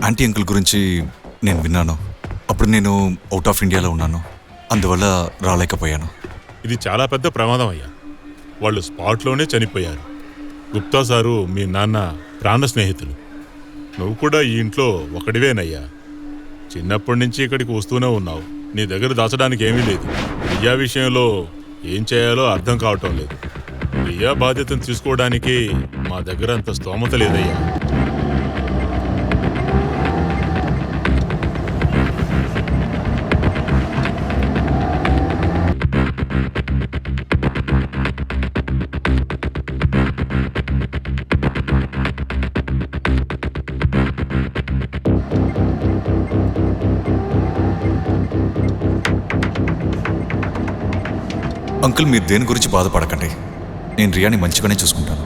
Aunty uncle గురించి నేను విన్నాను. అప్పుడు నేను అవుట్ ఆఫ్ ఇండియాలో ఉన్నాను, అందువల్ల రాలేకపోయాను. ఇది చాలా పెద్ద ప్రమాదం అయ్యా. వాళ్ళు స్పాట్లోనే చనిపోయారు. గుప్తా సారు మీ నాన్న ప్రాణ స్నేహితులు. నువ్వు కూడా ఈ ఇంట్లో ఒకడివేనయ్యా. చిన్నప్పటి నుంచి ఇక్కడికి వస్తూనే ఉన్నావు. నీ దగ్గర దాచడానికి ఏమీ లేదు. రియా విషయంలో ఏం చేయాలో అర్థం కావటం లేదు. రియా బాధ్యతను తీసుకోవడానికి మా దగ్గర అంత స్తోమత లేదయ్యా. అంకుల్, మీరు దేని గురించి బాధపడకండి. నేను రియాని మంచిగానే చూసుకుంటాను.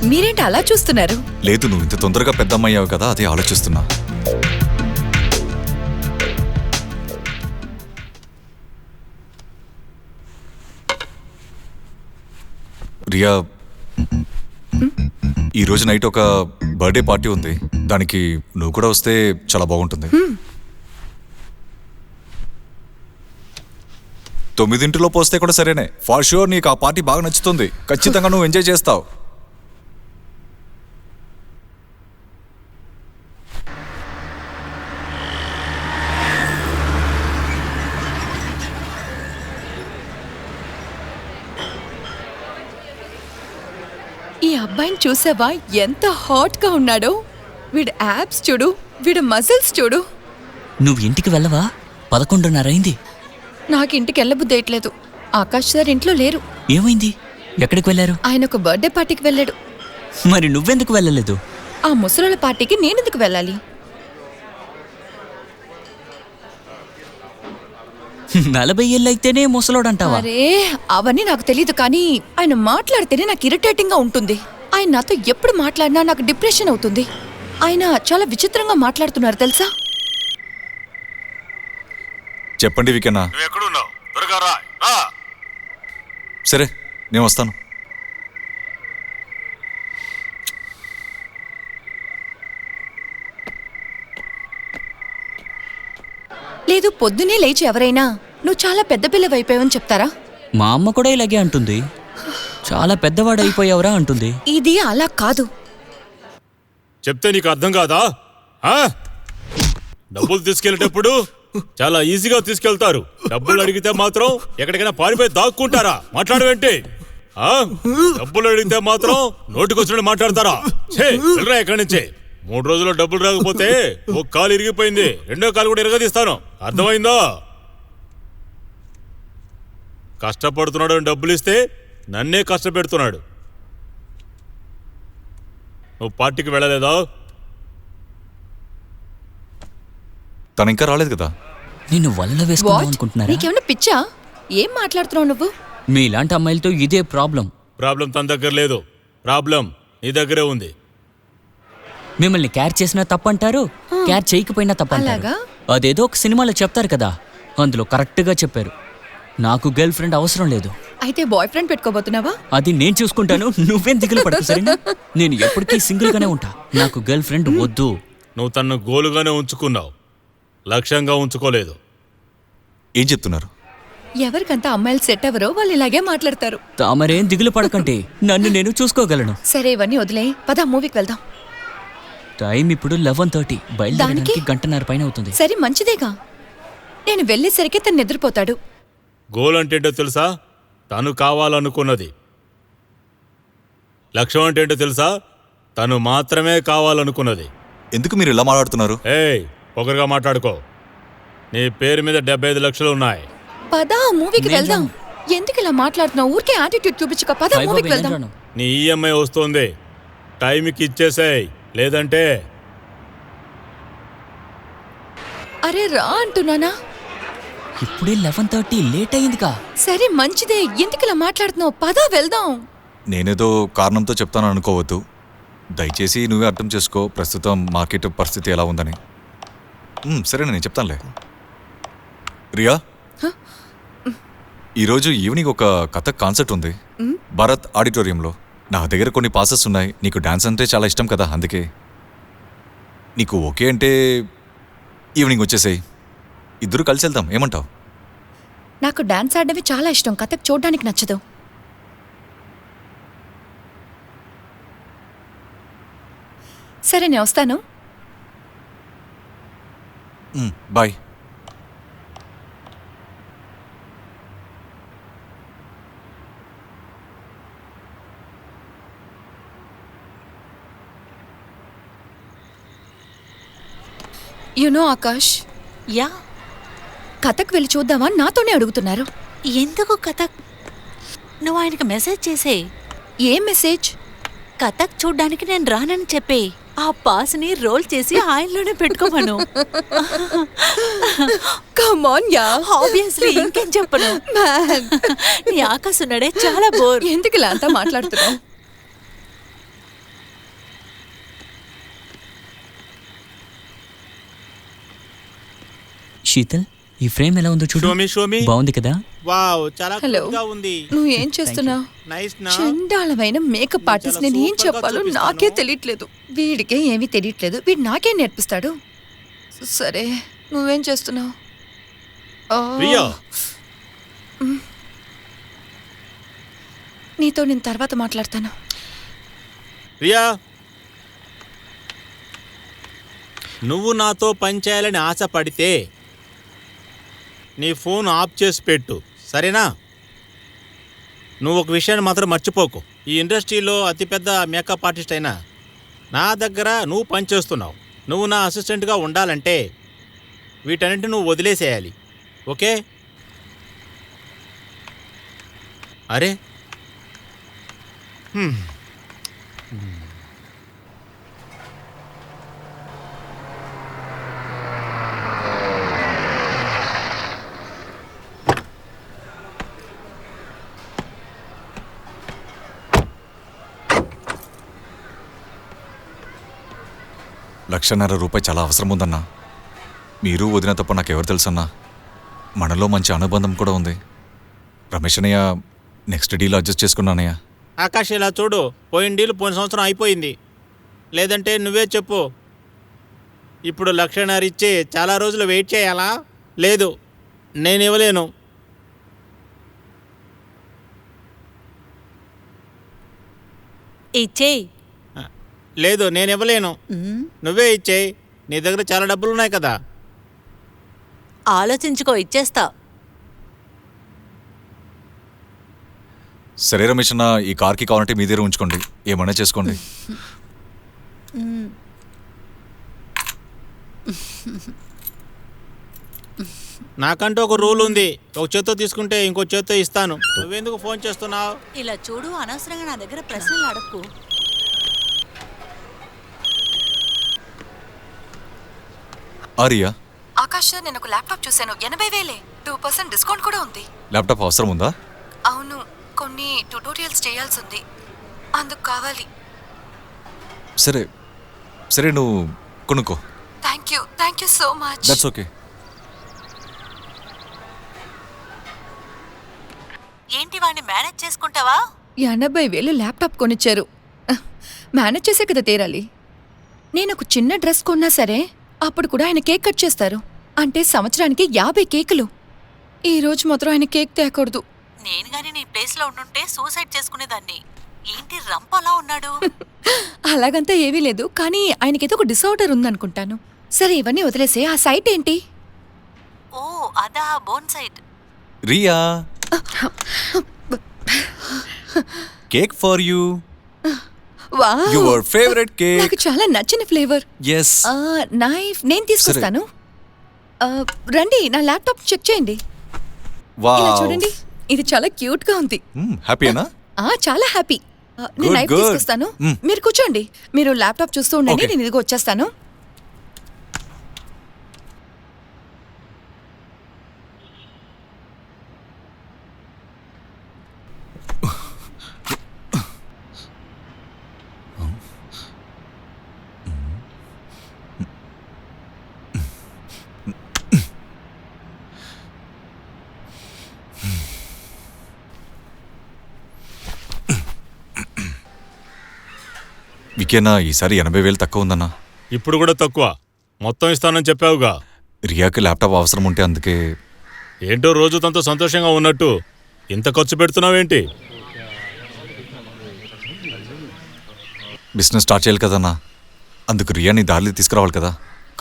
మీరేంటి అలా చూస్తున్నారు? లేదు, నువ్వు ఇంత తొందరగా పెద్దమ్మయ్యావు కదా, అదే ఆలోచిస్తున్నా. రియా, ఈరోజు నైట్ ఒక బర్త్డే పార్టీ ఉంది. దానికి నువ్వు కూడా వస్తే చాలా బాగుంటుంది. 9 వస్తే కూడా సరేనే. ఫర్ షూర్ నీకు ఆ పార్టీ బాగా నచ్చుతుంది. ఖచ్చితంగా నువ్వు ఎంజాయ్ చేస్తావు. ఈ అబ్బాయిని చూసావా, ఎంత హాట్ గా ఉన్నాడో? వీడు యాబ్స్ చూడు, వీడు మజిల్స్ చూడు. నువ్వు ఇంటికి వెళ్ళవా? 11:30 అయింది. నాకు ఇంటికి వెళ్ళబుద్దేయట్లేదు. ఆకాష్ సార్ ఇంట్లో లేరు. ఏమైంది? ఎక్కడికి వెళ్ళారు? ఆయన ఒక బర్త్డే పార్టీకి వెళ్ళాడు. మరి నువ్వెందుకు వెళ్ళలేదు? ఆ ముసలోళ్ళ పార్టీకి నేనెందుకు వెళ్ళాలి? 40 ఏళ్ళు అయితేనే ముసలోడంటావా? అరే, అవన్నీ నాకు తెలీదు, కానీ ఆయన మాట్లాడితేనే నాకు ఇరిటేటింగ్ గా ఉంటుంది. ఆయన నాతో ఎప్పుడు మాట్లాడినా నాకు డిప్రెషన్ అవుతుంది. ఆయన చాలా విచిత్రంగా మాట్లాడుతున్నారు తెలుసా? చెప్పండి వికెనా. ఎక్కడున్నావు? త్వరగా రా. సరే, నేను వస్తాను. లేదు, పొద్దునే లేచి ఎవరైనా నువ్వు చాలా పెద్ద పిల్లవైపోయావని చెప్తారా? మా అమ్మ కూడా ఇలాగే అంటుంది. చాలా పెద్దవాడైపోయావురా అంటుంది. ఇది అలా కాదు. చెప్తే నీకు అర్థం కాదా? డబ్బులు తీసుకెళ్లేటప్పుడు చాలా ఈజీగా తీసుకెళ్తారు. డబ్బులు అడిగితే మాత్రం ఎక్కడికైనా పారిపోయి దాక్కుంటారా? మాట్లాడవేంటి? డబ్బులు అడిగితే మాత్రం నోటికొచ్చినట్టు మాట్లాడతారా? వెళ్ళరా ఎక్కడి నుంచి. 3 రోజుల్లో డబ్బులు రాకపోతే ఒక కాలు ఇరిగిపోయింది, రెండో కాలు కూడా ఇరగదీస్తాను. అర్థమైందా? కష్టపడుతున్నాడు అని డబ్బులు ఇస్తే నన్నే కష్టపెడుతున్నాడు. నువ్వు పార్టీకి వెళ్ళలేదా? తను ఇంకా రాలేదు కదా. నిన్ను వల్ల వేసుకుందాం అనుకుంటున్నారా? నీకేమైనా పిచ్చా? ఏం మాట్లాడుతున్నావు నువ్వు? మీలాంటి అమ్మాయిలతో ఇదే ప్రాబ్లం. ప్రాబ్లం తన దగ్గర లేదు, ప్రాబ్లం నీ దగ్గరే ఉంది. మిమ్మల్ని క్యార్ చేసినా తప్పంటారు, క్యార్ చేయకపోయినా తప్పంటారు. అలాగా? అదేదో ఒక సినిమాలో చెప్తారు కదా, అందులో కరెక్ట్గా చెప్పారు. నాకు గర్ల్ ఫ్రెండ్ అవసరం లేదు. అయితే బాయ్ ఫ్రెండ్ పెట్టుకోబోతున్నావా? అది నేను చూసుకుంటాను, నువ్వేం దిగులు పడకు సరేనా? నేను ఎప్పటికీ సింగిల్ గానే ఉంటా. నాకు గర్ల్ ఫ్రెండ్ వద్దు. నువ్వు తన్ను గోలుగానే ఉంచుకున్నావు, లక్ష్యంగా ఉంచుకోలేదు. ఏం చెప్తున్నారు? ఎవరికంతా అమ్మాయిలు సెట్ ఎవరో వాళ్ళు ఇలాగే మాట్లాడతారు. తామరేం దిగులు పడకండి, నన్ను నేను చూసుకోగలను. సరే ఇవన్నీ వదిలే, పద మూవీకి వెళ్దాం. టైం ఇప్పుడు 11:30, బయలుదేరడానికి గంటన్నర పైన అవుతుంది. సరే మంచిదేగా, నేను వెళ్ళేసరికి తను నిద్రపోతాడు. గోల్ అంటే ఏంటో తెలుసా? తను కావాలనుకున్నది. లక్ష్యం అంటే ఏంటో తెలుసా? తను మాత్రమే కావాలనుకున్నది. ఎందుకు మీరు ఇలా మాట్లాడుతున్నారు? పొగరుగా మాట్లాడుకో. నీ పేరు మీద 75 లక్షలు ఉన్నాయి. పద మూవీకి వెళ్దాం. ఎందుకు ఇలా మాట్లాడుతున్నావు? ఊరికే యాటిట్యూడ్ చూపించక పద మూవీకి వెళ్దాం. నీ ఈఎంఐ వస్తుంది, టైంకి ఇచ్చేసేయ్, లేదంటే. అరే రా అంటున్నానా? ఇప్పుడే 11:30, లేట్ అయిందిగా. సరే మంచిదే, ఎందుకు ఇలా మాట్లాడుతున్నావు? పద వెళ్దాం. నేనేదో కారణంతో చెప్తాను అనుకోవద్దు. దయచేసి నువ్వే అర్థం చేసుకో ప్రస్తుతం మార్కెట్ పరిస్థితి ఎలా ఉందని. సరే నేను చెప్తానులే. రియా, ఈరోజు ఈవినింగ్ ఒక కథక్ కాన్సర్ట్ ఉంది భారత్ ఆడిటోరియంలో. నా దగ్గర కొన్ని పాసెస్ ఉన్నాయి. నీకు డాన్స్ అంటే చాలా ఇష్టం కదా, అందుకే. నీకు ఓకే అంటే ఈవినింగ్ వచ్చేసేయ్, ఇద్దరు కలిసి వెళ్దాం. ఏమంటావు? నాకు డాన్స్ ఆడవి చాలా ఇష్టం, కథక్ చూడడానికి నచ్చదు. సరే నేను వస్తాను. Bye. You know Akash, yeah, Kathak వెళ్ళి చూద్దామా? నాతోనే అడుగుతున్నారు. ఎందుకు కథక్? నువ్వు ఆయనకు మెసేజ్ చేసే. ఏం మెసేజ్? కథక్ చూడ్డానికి నేను రానని చెప్పే. ఆ పాస్ని రోల్ చేసి ఆయనలోనే పెట్టుకోమను. Come on yeah. ఆబ్వియస్లీ, ఇంకేం చెప్పను. నీ ఆకాశ్ ఉన్నాడే, చాలా బోర్. ఎందుకు ఇలా అంతా మాట్లాడుతున్నావు? శీతల్, ఈ ఫ్రేమ్ ఎలా ఉందో చూడు. షోమి బాగుంది కదా? వావ్, చాలా హలో, కూల్గా ఉంది. నువ్వు ఏం చేస్తున్నావు? నైస్ నా. చండాలమైన మేకప్ ఆర్టిస్ట్. నేను ఏం చెప్పాలో నాకే తెలియట్లేదు. వీడికే ఏమీ తెలియట్లేదు, వీడు నాకే నేర్పిస్తాడు. సరే నువ్వేం చేస్తున్నావు? రియా, నీతో నేను తర్వాత మాట్లాడతాను. రియా, నువ్వు నాతో పనిచేయాలని ఆశపడితే నీ ఫోన్ ఆఫ్ చేసి పెట్టు, సరేనా? నువ్వు ఒక విషయాన్ని మాత్రం మర్చిపోకు. ఈ ఇండస్ట్రీలో అతిపెద్ద మేకప్ ఆర్టిస్ట్ అయినా నా దగ్గర నువ్వు పనిచేస్తున్నావు. నువ్వు నా అసిస్టెంట్గా ఉండాలంటే వీటన్నింటిని నువ్వు వదిలేసేయాలి, ఓకే? అరే ₹1,50,000 చాలా అవసరం ఉందన్నా. మీరు వదిన తప్ప నాకెవరు తెలుసన్నా. మనలో మంచి అనుబంధం కూడా ఉంది. రమేష్ అన్నయ్య నెక్స్ట్ డీల్ అడ్జస్ట్ చేసుకున్నానయ్య. ఆకాష్, ఇలా చూడు, పోయిన డీల్ పోయిన సంవత్సరం అయిపోయింది. లేదంటే నువ్వే చెప్పు. ఇప్పుడు 1,50,000 ఇచ్చి చాలా రోజులు వెయిట్ చేయాలా? లేదు, నేను ఇవ్వలేను. ఇచ్చేయి. లేదు, నేను ఇవ్వలేను. నువ్వే ఇచ్చేయి, నీ దగ్గర చాలా డబ్బులు ఉన్నాయి కదా. ఆలోచించుకో, ఇచ్చేస్తా. సరే రమేష్ అన్న, ఈ కార్కి కావాలంటే మీ దగ్గర ఉంచుకోండి, ఏమన్నా చేసుకోండి. నాకంటూ ఒక రూల్ ఉంది. ఒక చేత్తో తీసుకుంటే ఇంకో చేత్తో ఇస్తాను. నువ్వెందుకు ఫోన్ చేస్తున్నావు? ఇలా చూడు, అనవసరంగా నా దగ్గర ప్రశ్నలు అడక్కు. ఆరియా, ఆకాష్ నేను ఒక ల్యాప్టాప్ చూశాను, 80,000, 2% డిస్కౌంట్ కూడా ఉంది. ల్యాప్టాప్ అవసరం ఉందా? అవును, కొన్ని ట్యుటోరియల్స్ చేయాల్సి ఉంది, అందుకు కావాలి. సరే సరే, నువ్వు కొనుక్కో. Thank you so much. That's okay. ఏంటి, వాడిని మేనేజ్ చేసుకుంటావా? 80,000 ల్యాప్టాప్ కొనిచ్చారు, మేనేజ్ చేసే కదా తీరాలి. నేను ఒక చిన్న డ్రెస్ కొన్నా సరే అప్పుడు కూడా ఆయన కేక్ కట్ చేస్తారు. అంటే సంవత్సరానికి 50 కేకులు. ఈ రోజు మాత్రం ఆయన కేక్ తేకూడదు. నేను గాని నీ ప్లేస్ లో ఉండుంటే సూసైడ్ చేసుకునేదాన్ని. ఏంటి రంప అలా ఉన్నాడు? అలాగంతా ఏమీ లేదు, కానీ ఆయనకేదో ఒక డిసార్డర్ ఉందనుకుంటాను. సరే ఇవన్నీ వదిలేసే, ఆ సైట్ ఏంటి? ఓ అదా, bone site. Riya, cake for you, wow, your favourite cake. నాకు చాలా నచ్చిన ఫ్లేవర్. ఎస్. నైఫ్ నేను తీసుకొస్తాను. రండి, నా ల్యాప్టాప్ చెక్ చేయండి. ఇలా వావ్, చూడండి, ఇది చాలా క్యూట్ గా ఉంది. హ్యాపీనా? చాలా హ్యాపీ. నేను Good, నైఫ్ good. తీసుకొస్తాను, Mm. మీరు కూర్చోండి. మీరు ల్యాప్టాప్ చూస్తూ ఉండండి, Okay. నేను ఇదిగో వచ్చేస్తాను. వికేనా, ఈసారి 80,000 తక్కువ ఉందన్నా. ఇప్పుడు కూడా తక్కువ. మొత్తం ఇస్తానని చెప్పావుగా. రియాకి ల్యాప్టాప్ అవసరం ఉంటే అందుకే. ఏంటో రోజు తనతో సంతోషంగా ఉన్నట్టు ఇంత ఖర్చు పెడుతున్నావేంటి? బిజినెస్ స్టార్ట్ చేయాలి కదన్నా, అందుకు రియాని దారిలో తీసుకురావాలి కదా.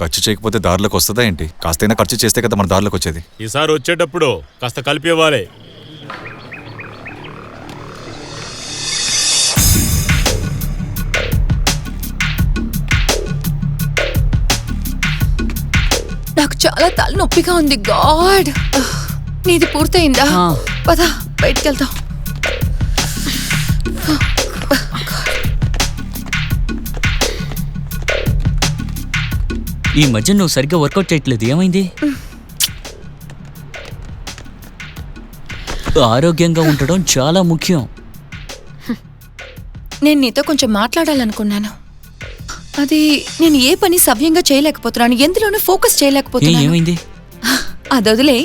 ఖర్చు చేయకపోతే దారిలోకి వస్తుందా ఏంటి? కాస్తైనా ఖర్చు చేస్తే కదా మన దారిలోకి వచ్చేది. ఈసారి వచ్చేటప్పుడు కాస్త కలిపి ఇవ్వాలి. నాకు చాలా తలనొప్పిగా ఉంది. గాడ్, నీది పూర్తయిందా? పద బయటికి వెళ్తాం. ఈ మధ్య నువ్వు సరిగ్గా వర్కౌట్ చేయట్లేదు, ఏమైంది? ఆరోగ్యంగా ఉండడం చాలా ముఖ్యం. నేను నీతో కొంచెం మాట్లాడాలనుకున్నాను. అది నేను ఏ పని సవ్యంగా చేయలేకపోతున్నాను, ఎందులోనూ ఫోకస్ చేయలేకపోతున్నాను. ఏమైంది? అది వదిలే,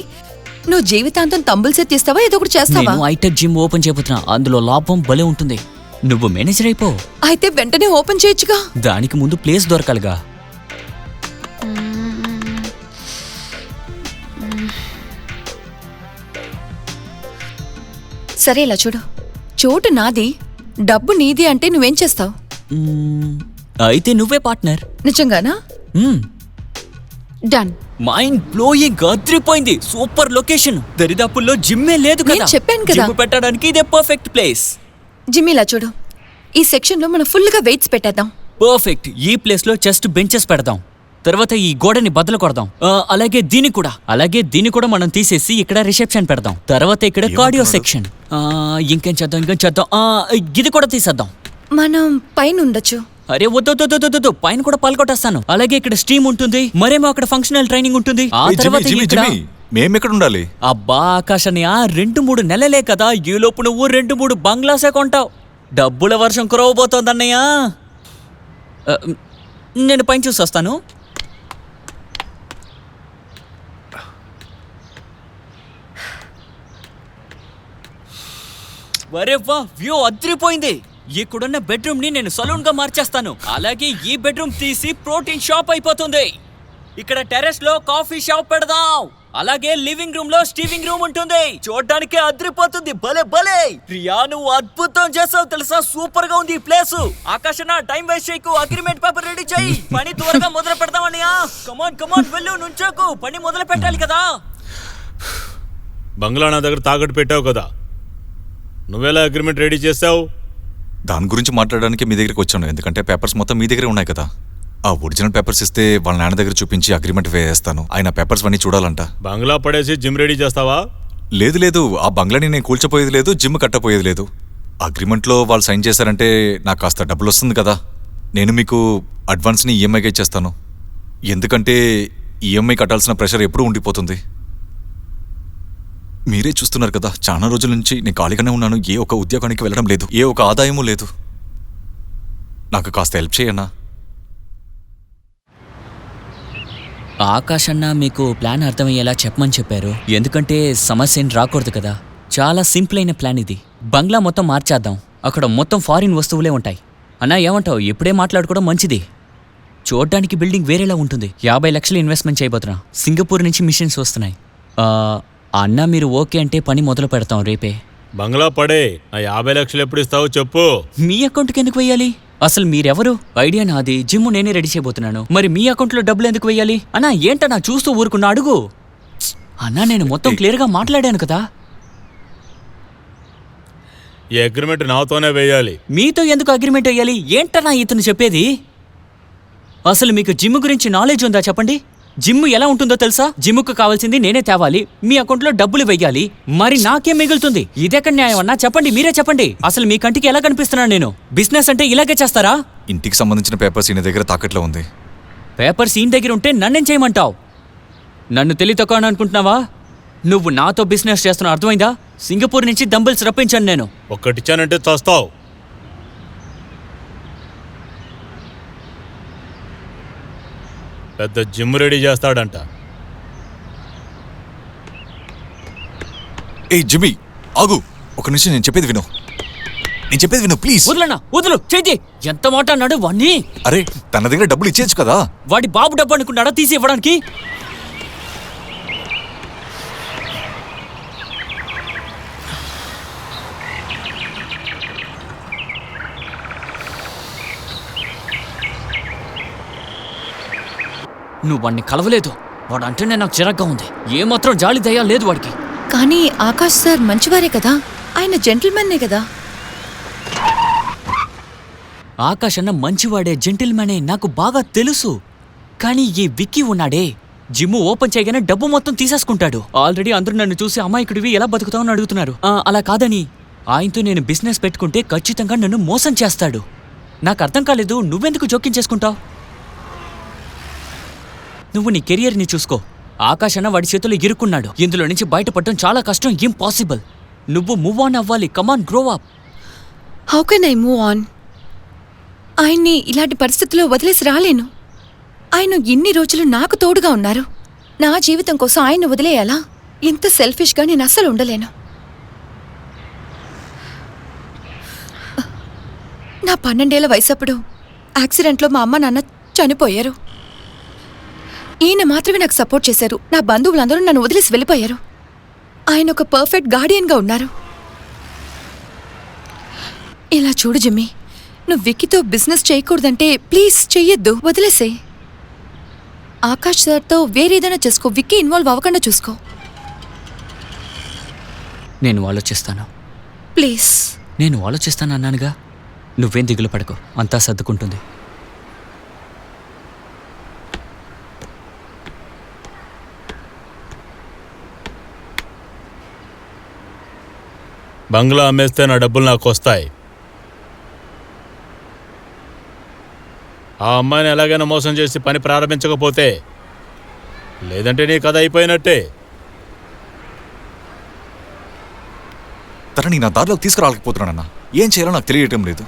నువ్వు జీవితాంతం తంబుల్స్ ఎత్తిస్తావా, ఏదో ఒకటి చేస్తావా? నేను హైటెక్ జిమ్ ఓపెన్ చేయబోతున్నా, అందులో లాభం భలే ఉంటుంది. నువ్వు మేనేజర్ అయిపో. అయితే వెంటనే ఓపెన్ చేయొచ్చుగా. దానికి ముందు ప్లేస్ దొరకాలిగా. సరే ఇలా చూడు, చోటు నాది, డబ్బు నీది అంటే నువ్వేం చేస్తావు? అయితే నువ్వే పార్ట్నర్. నిజంగానా? డన్. మైండ్ బ్లోయింగ్, అదిరిపోయింది. Super location. దరిదాపుల్లో జిమ్మే లేదు కదా. నేను చెప్పాను కదా. జిమ్ పెట్టడానికి ఇదే పర్ఫెక్ట్ ప్లేస్. జిమ్ ఇలా చూడు, ఈ సెక్షన్ లో మనం ఫుల్ గా వెయిట్స్ పెట్టేద్దాం. పర్ఫెక్ట్. ఈ ప్లేస్ లో చెస్ట్ బెంచెస్ పెడదాం. తర్వాత ఈ గోడని బద్దలు కొడదాం. అలాగే దీన్ని కూడా మనం తీసేసి ఇక్కడ రిసెప్షన్ పెడదాం. తర్వాత ఇక్కడ కార్డియో సెక్షన్. ఇంకేం చేద్దాం. ఇది కూడా తీసేద్దాం. మనం పైన ఉండొచ్చు. అరే వద్దు, పైన కూడా పాల్గొట్టేస్తాను. అలాగే ఇక్కడ స్టీమ్ ఉంటుంది, మరేమో అక్కడ ఫంక్షనల్ ట్రైనింగ్ ఉంటుంది. ఆ తర్వాత ఇక్కడ మేమెక్కడ ఉండాలి? అబ్బా ఆకాశని, 2-3 నెలలే కదా, ఈ లోపు నువ్వు 2-3 బంగ్లాసే కొంటావు. డబ్బుల వర్షం కురవబోతోందన్నయ్య. నేను పైన చూసి వస్తాను. వరే వా, వ్యూ అదిరిపోయింది. ఇక్కడున్న బెడ్రూమ్ ని నేను సలూన్ గా మార్చేస్తాను. అలాగే ఈ బెడ్రూమ్ తీసి ప్రోటీన్ షాప్ అయిపోతుంది. ఇక్కడ టెర్రస్ లో కాఫీ షాప్ పెడదాం. అలాగే లివింగ్ రూమ్ లో స్టీవింగ్ రూమ్ ఉంటుంది. చూడడానికి అదిరిపోతుంది. భలే భలే రియా, నువ్వు అద్భుతం చేసావు తెలుసా. సూపర్ గా ఉంది ఈ ప్లేస్. ఆకాశన టైం వేస్ట్ చేయకు, అగ్రిమెంట్ పేపర్ రెడీ చేయి. పని త్వరగా మొదలు పెడదామని. కమాన్ కమాన్ వెళ్ళు, నుంచోకు, పని మొదలు పెట్టాలి కదా. బంగ్లా నా దగ్గర తాకట్టు పెట్టావు కదా, నువ్వెలా అగ్రిమెంట్ రెడీ చేసావు? దాని గురించి మాట్లాడడానికి మీ దగ్గరికి వచ్చాను, ఎందుకంటే పేపర్స్ మొత్తం మీ దగ్గరే ఉన్నాయి కదా. ఆ ఒరిజినల్ పేపర్స్ ఇస్తే వాళ్ళ నాన్న దగ్గర చూపించి అగ్రిమెంట్ వేస్తాను. ఆయన పేపర్స్ అన్నీ చూడాలంట. బంగ్లా పడేసి జిమ్ రెడీ చేస్తావా? లేదు లేదు, ఆ బంగ్లాని నేను కూల్చపోయేది లేదు, జిమ్ కట్టపోయేది లేదు. అగ్రిమెంట్లో వాళ్ళు సైన్ చేశారంటే నాకు కాస్త డబ్బులు వస్తుంది కదా. నేను మీకు అడ్వాన్స్ని ఈఎంఐగా ఇచ్చేస్తాను, ఎందుకంటే ఈఎంఐ కట్టాల్సిన ప్రెషర్ ఎప్పుడూ ఉండిపోతుంది. మీరే చూస్తున్నారు కదా, చాలా రోజుల నుంచి నేను ఖాళీగానే ఉన్నాను. ఏ ఒక ఉద్యోగానికి వెళ్ళడం లేదు, ఏ ఒక ఆదాయమూ లేదు. నాకు కాస్త హెల్ప్ చేయన్నా. ఆకాష్ అన్న మీకు ప్లాన్ అర్థమయ్యేలా చెప్పమని చెప్పారు, ఎందుకంటే సమస్య ఏం రాకూడదు కదా. చాలా సింపుల్ అయిన ప్లాన్ ఇది. బంగ్లా మొత్తం మార్చేద్దాం, అక్కడ మొత్తం ఫారిన్ వస్తువులే ఉంటాయి. అన్నా ఏమంటావు? ఇప్పుడే మాట్లాడుకోవడం మంచిది. చూడ్డానికి బిల్డింగ్ వేరేలా ఉంటుంది. 50 లక్షలు ఇన్వెస్ట్మెంట్ చేయబోతున్నా. సింగపూర్ నుంచి మిషన్స్ వస్తున్నాయి. అన్నా మీరు ఓకే అంటే పని మొదలు పెడతాం రేపే. బంగ్లా పడే, నా 50 లక్షలు ఎప్పుడు ఇస్తావో చెప్పు. మీ అకౌంట్కి ఎందుకు వెయ్యాలి? అసలు మీరెవరు? ఐడియా నాది, జిమ్ నేనే రెడీ చేయబోతున్నాను. మరి మీ అకౌంట్లో డబ్బులు ఎందుకు వెయ్యాలి? అన్నా ఏంటన్నా చూస్తూ ఊరుకున్నా, అడుగు. అన్నా నేను మొత్తం క్లియర్గా మాట్లాడాను కదా. ఈ అగ్రిమెంట్ నాతోనే వేయాలి. మీతో ఎందుకు అగ్రిమెంట్ వేయాలి? ఏంటన్నా ఇతను చెప్పేది? అసలు మీకు జిమ్ గురించి నాలెడ్జ్ ఉందా చెప్పండి. జిమ్ ఎలా ఉంటుందో తెలుసా? జిమ్కు కావాల్సింది నేనే తేవాలి, మీ అకౌంట్లో డబ్బులు వెయ్యాలి. మరి నాకేం మిగులుతుంది? ఇదెక్కడ న్యాయం అన్నా? చెప్పండి, మీరే చెప్పండి. అసలు మీ కంటికి ఎలా కనిపిస్తున్నాను నేను? బిజినెస్ అంటే ఇలాగే చేస్తారా? ఇంటికి సంబంధించిన పేపర్స్ ఈయన దగ్గర తాకట్లో ఉంది. పేపర్స్ ఈయన దగ్గర ఉంటే నన్నేం చేయమంటావు? నన్ను తెలియతక్కువ అనుకుంటున్నావా? నువ్వు నాతో బిజినెస్ చేస్తున్నావు, అర్థమైందా? సింగపూర్ నుంచి డంబుల్స్ రప్పించాను నేను. ఒక్కటిచ్చానంటే చస్తావు. పెద్ద జిమ్ రెడీ చేస్తాడంట. ఏ జిమ్మి ఆగు, ఒక నిమిషం, నేను చెప్పేది విను ప్లీజ్. వదులన్నా, వదులు, చేయి. ఎంత మాట అన్నాడు వాణ్ణి? అరే తన దగ్గర డబ్బులు ఇచ్చేయచ్చు కదా. వాడి బాబు డబ్బు అనుకున్నాడా తీసి ఇవ్వడానికి? నువ్వు వాడిని కలవలేదు. వాడు అంటేనే నాకు చిరాగ్గా ఉంది. ఏమాత్రం జాలి దయ లేదు వాడికి. కానీ ఆకాష్ సార్ మంచివారే కదా, ఆయన జెంటిల్మెన్నే కదా. ఆకాష్ అన్న మంచివాడే, జెంటిల్మెనే, నాకు బాగా తెలుసు. కానీ ఈ విక్కీ ఉన్నాడే, జిమ్ ఓపెన్ చేయగానే డబ్బు మొత్తం తీసేసుకుంటాడు. ఆల్రెడీ అందరూ నన్ను చూసి అమాయకుడివి ఎలా బతుకుతావని అడుగుతున్నారు. అలా కాదని ఆయనతో నేను బిజినెస్ పెట్టుకుంటే ఖచ్చితంగా నన్ను మోసం చేస్తాడు. నాకు అర్థం కాలేదు, నువ్వెందుకు జోక్యం చేసుకుంటావు? నువ్వు నీ కెరియర్ని చూసుకో. ఆకాష్ అన్న వాడి చేతుల్లో ఇరుక్కున్నాడు. ఇందులో నుంచి బయటపడటం చాలా కష్టం, ఇంపాసిబుల్. నువ్వు మూవ్ ఆన్ అవ్వాలి. Come on, grow up. How can I move on? ఆయన్ని ఇలాంటి పరిస్థితుల్లో వదిలేసి రాలేను. ఆయన ఇన్ని రోజులు నాకు తోడుగా ఉన్నారు. నా జీవితం కోసం ఆయన వదిలేయాలా? ఇంత సెల్ఫిష్గా నేను అస్సలు ఉండలేను. నా 12 ఏళ్ల వయసప్పుడు యాక్సిడెంట్లో మా అమ్మ నాన్న చనిపోయారు. ఈయన మాత్రమే నాకు సపోర్ట్ చేశారు. నా బంధువులందరూ నన్ను వదిలేసి వెళ్ళిపోయారు. ఆయన ఒక పర్ఫెక్ట్ గార్డియన్గా ఉన్నారు. ఇలా చూడు జిమ్మి, నువ్వు విక్కీతో బిజినెస్ చేయకూడదంటే ప్లీజ్ చెయ్యొద్దు, వదిలేసే. ఆకాష్ సార్తో వేరేదైనా చేసుకో, విక్కీ ఇన్వాల్వ్ అవ్వకుండా చూసుకో. నేను ఆలోచిస్తాను. ప్లీజ్. నేను ఆలోచిస్తాను అన్నానుగా. నువ్వేం దిగులు పడకు, అంతా సర్దుకుంటుంది. బంగ్లా అమ్మేస్తే నా డబ్బులు నాకు వస్తాయి. ఆ అమ్మాయిని ఎలాగైనా మోసం చేసి పని ప్రారంభించకపోతే, లేదంటే నీ కథ అయిపోయినట్టే. తనని నా దారిలోకి తీసుకురాలేకపోతున్నానన్నా. ఏం చేయాలో నాకు తెలియటం లేదు.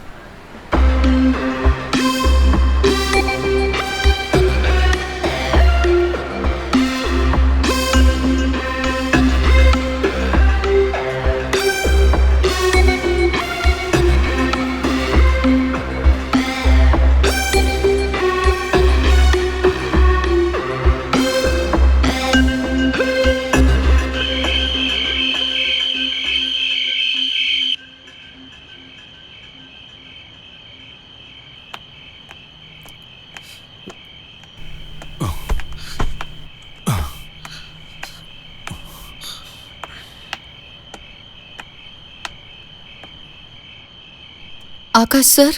ఆకాష్ సార్,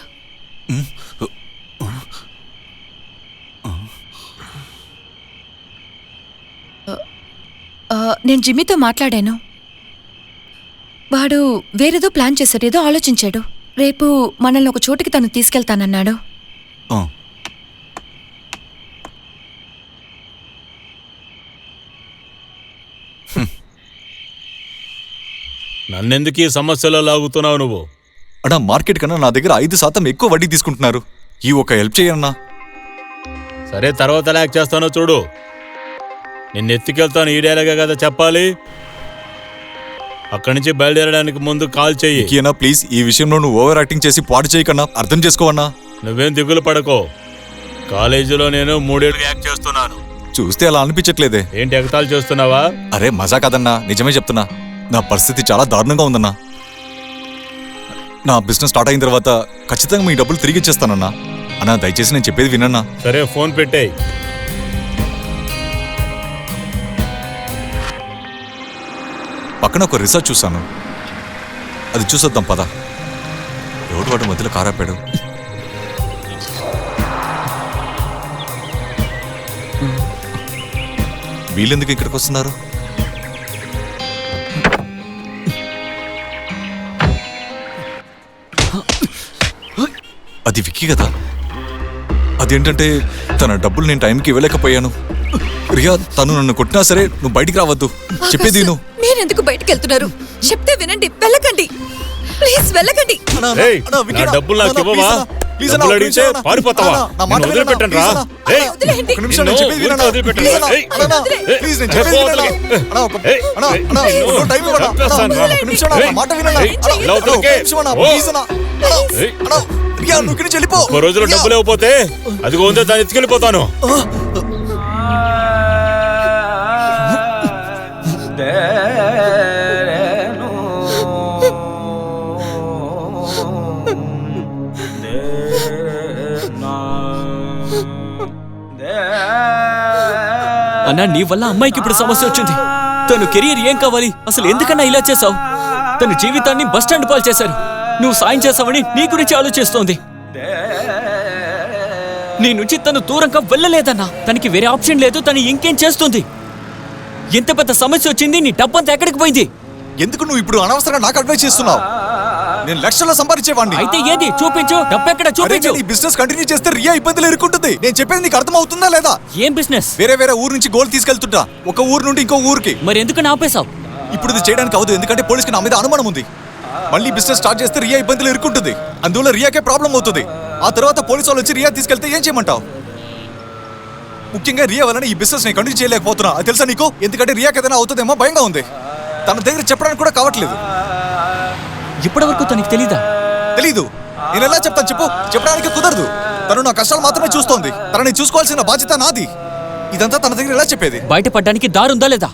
నేను జిమ్మీతో మాట్లాడాను. వాడు వేరేదో ప్లాన్ చేశాడు, ఏదో ఆలోచించాడు. రేపు మనల్ని ఒక చోటుకి తను తీసుకెళ్తానన్నాడు. ఆ, నన్నెందుకు ఈ సమస్యలో లాగుతున్నావు నువ్వు? అన్నా మార్కెట్ కన్నా నా దగ్గర 5% ఎక్కువ వడ్డీ తీసుకుంటున్నారు. ఈ ఒక హెల్ప్ చేయన్నా. సరే, తర్వాత లాక్ చేస్తానో చూడు. నిన్ను ఎత్తుకెళ్తాను ఈడేలాగా కదా చెప్పాలి. అక్కడి నుంచి బయలుదేరడానికి ముందు కాల్ చెయ్యి. విక్కీ అన్నా ప్లీజ్, ఈ విషయంలో నువ్వు ఓవర్ యాక్టింగ్ చేసి పాడు చేయకన్నా, అర్థం చేసుకోవన్నా. నువ్వేం దిగులు పడకో. కాలేజీలో నేను 3 ఏళ్ళు యాక్ట్ చేస్తున్నాను. చూస్తే అలా అనిపించట్లేదే. ఏంటి ఎగతాలు చేస్తున్నావా? అరే మజా కాదన్నా, నిజమే చెప్తున్నా. నా పరిస్థితి చాలా దారుణంగా ఉందన్నా. నా బిజినెస్ స్టార్ట్ అయిన తర్వాత ఖచ్చితంగా మీ డబ్బులు తిరిగి ఇచ్చేస్తానన్నా. అన్నా దయచేసి నేను చెప్పేది వినన్నా. సరే, ఫోన్ పెట్టేయ్. పక్కన ఒక రిసార్ట్ చూసాను, అది చూసొద్దాం పద. ఎవడు వాటి మధ్యలో కారాపాడు. వీళ్ళెందుకు ఇక్కడికి వస్తున్నారు? అది విక్కీ కదా. అదేంటంటే తన డబ్బులు నేను టైంకి ఇవ్వలేకపోయాను. రియా, తను నన్ను కొట్టినా సరే నువ్వు బయటికి రావద్దు, చెప్పేది నువ్వు. మీరెందుకు బయటికి వెళ్తున్నారు? చెప్తే వినండి, వెళ్ళకండి ప్లీజ్, వెళ్ళకండి. ఏయ్, నా డబ్బులు నాకు ఇవ్వవా? డబ్బులు అడిగితే పారిపోతావా? నిన్ను వదిలిపెట్టను రా. ఏయ్, వదిలేయండి. నిన్ను ఊరికే వదిలిపెట్టను రా. ఏయ్, చంపేస్తాను రా. ఏయ్, ఇలా వదిలికే. ఓ. ఏయ్, ఒక్క రోజులో డబ్బులు ఇవ్వకపోతే అదిగో ఉందో దాన్ని ఎత్తుకెళ్ళిపోతాను. అన్నా, నీ వల్ల అమ్మాయికి ఇప్పుడు సమస్య వచ్చింది. తను కెరీర్ ఏం కావాలి? అసలు ఎందుకన్నా ఇలా చేసావు? తన జీవితాన్ని బస్ స్టాండ్ పాలు చేశారు. నువ్వు సాయం చేసావని నీ గురించి ఆలోచిస్తోంది. నీ నుంచి తను దూరంగా వెళ్ళలేదన్నా. తనకి వేరే ఆప్షన్ లేదు. తను ఇంకేం చేస్తుంది? ఎంత పెద్ద సమస్య వచ్చింది, నీ డబ్బంతా ఎక్కడికి పోయింది? ఎందుకు నువ్వు ఇప్పుడు అనవసరంగా నాకు అడ్వైస్ చేస్తున్నావు? నేను లక్షల్లో సంపాదించేవాడిని. అయితే ఏది చూపించు, డబ్బెక్కడ చూపించు. ఈ బిజినెస్ కంటిన్యూ చేస్తే రియా ఇబ్బందులు ఎదుర్కొంటుంది. నేను చెప్పేది నీకు అర్థం అవుతుందా లేదా? ఏం బిజినెస్? వేరే ఊరు నుంచి గోల్డ్ తీసుకెళ్తుంటా, ఒక ఊరు నుండి ఇంకో ఊరికి. మరి ఎందుకు ఆపేశావు? ఇప్పుడు ఇది చేయడానికి అవదు, ఎందుకంటే పోలీసుకి నా మీద అనుమానం ఉంది. మళ్ళీ బిజినెస్ స్టార్ట్ చేస్తే రియా ఇబ్బందులు ఎదుర్కొంటుంది. అందువల్ల రియాకే ప్రాబ్లం అవుతుంది. ఆ తర్వాత పోలీసు వాళ్ళు వచ్చి రియా తీసుకెళ్తే ఏం చేయమంటావు? ముఖ్యంగా రియా వలన ఈ బిజినెస్ నేను కంటిన్యూ చేయలేకపోతున్నా. అది తెలుసా నీకు? ఎందుకంటే రియాకి ఏదైనా అవుతుందేమో భయంగా ఉంది. తన దగ్గర చెప్పడానికి కూడా కావట్లేదు. ఇప్పటి వరకు తనకి తెలీదా? తెలీదు. నేను ఎలా చెప్తాను చెప్పు? చెప్పడానికి కుదరదు. తను నా కష్టాలు మాత్రమే చూస్తోంది. తనని చూసుకోవాల్సిన బాధ్యత నాది. ఇదంతా తన దగ్గర ఎలా చెప్పేది? బయటపడడానికి దారుందా లేదా?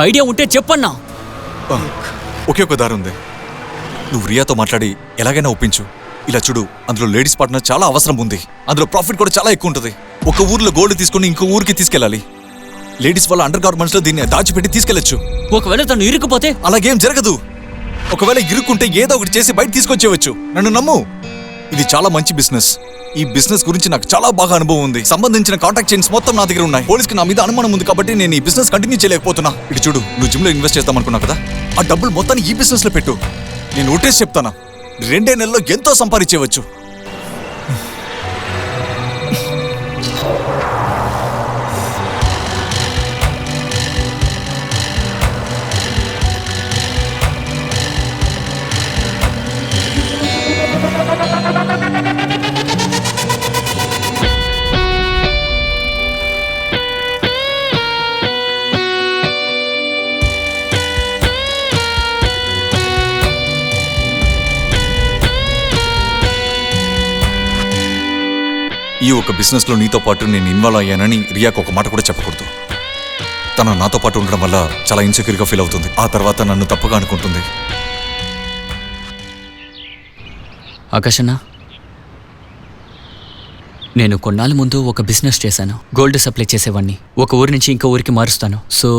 ఐడియా ఉంటే చెప్పన్నా. ఒకే ఒక దారి ఉంది. నువ్వు రియాతో మాట్లాడి ఎలాగైనా ఒప్పించు. ఇలా చూడు, అందులో లేడీస్ పార్ట్నర్ చాలా అవసరం ఉంది. అందులో ప్రాఫిట్ కూడా చాలా ఎక్కువ ఉంటుంది. ఒక ఊర్లో గోల్డ్ తీసుకుని ఇంకో ఊరికి తీసుకెళ్ళాలి. లేడీస్ వల్ల అండర్ గార్మెంట్స్ లో దీన్ని దాచిపెట్టి తీసుకెళ్లొచ్చు. ఒకవేళ తను ఇరుక్కుపోతే? అలాగేం జరగదు. ఒకవేళ ఇరుక్కుంటే ఏదో ఒకటి చేసి బయట తీసుకొచ్చేవచ్చు. నన్ను నమ్ము, ఇది చాలా మంచి బిజినెస్. ఈ బిజినెస్ గురించి నాకు చాలా బాగా అనుభవం ఉంది. సంబంధించిన కాంటాక్ట్ చైన్స్ మొత్తం నా దగ్గర ఉన్నాయి. పోలీస్కి నా మీద అనుమానం ఉంది కాబట్టి నేను ఈ బిజినెస్ కంటిన్యూ చేయలేకపోతున్నా. ఇటు చూడు, నువ్వు జిమ్ లో ఇన్వెస్ట్ చేద్దాం అనుకున్నావు కదా, ఆ డబ్బులు మొత్తాన్ని ఈ బిజినెస్ లో పెట్టు. నేను ఒట్టేసి చెప్తానా, 2 నెలల్లో ఎంతో సంపాదించేవచ్చు. ఈ ఒక బిజినెస్ లో నీతో పాటు నేను ఇన్వాల్వ్ అయ్యానని రియాకు ఒక మాట కూడా చెప్పకూడదు. తను నాతో పాటు ఉండడం వల్ల చాలా ఇన్సెక్యూర్గా ఫీల్ అవుతుంది. ఆ తర్వాత నన్ను తప్పుగా అనుకుంటుంది. ఆకాశన్న, నేను కొన్నాళ్ళ ముందు ఒక బిజినెస్ చేశాను. గోల్డ్ సప్లై చేసేవాడిని. ఒక ఊరి నుంచి ఇంకో ఊరికి మారుస్తాను. సో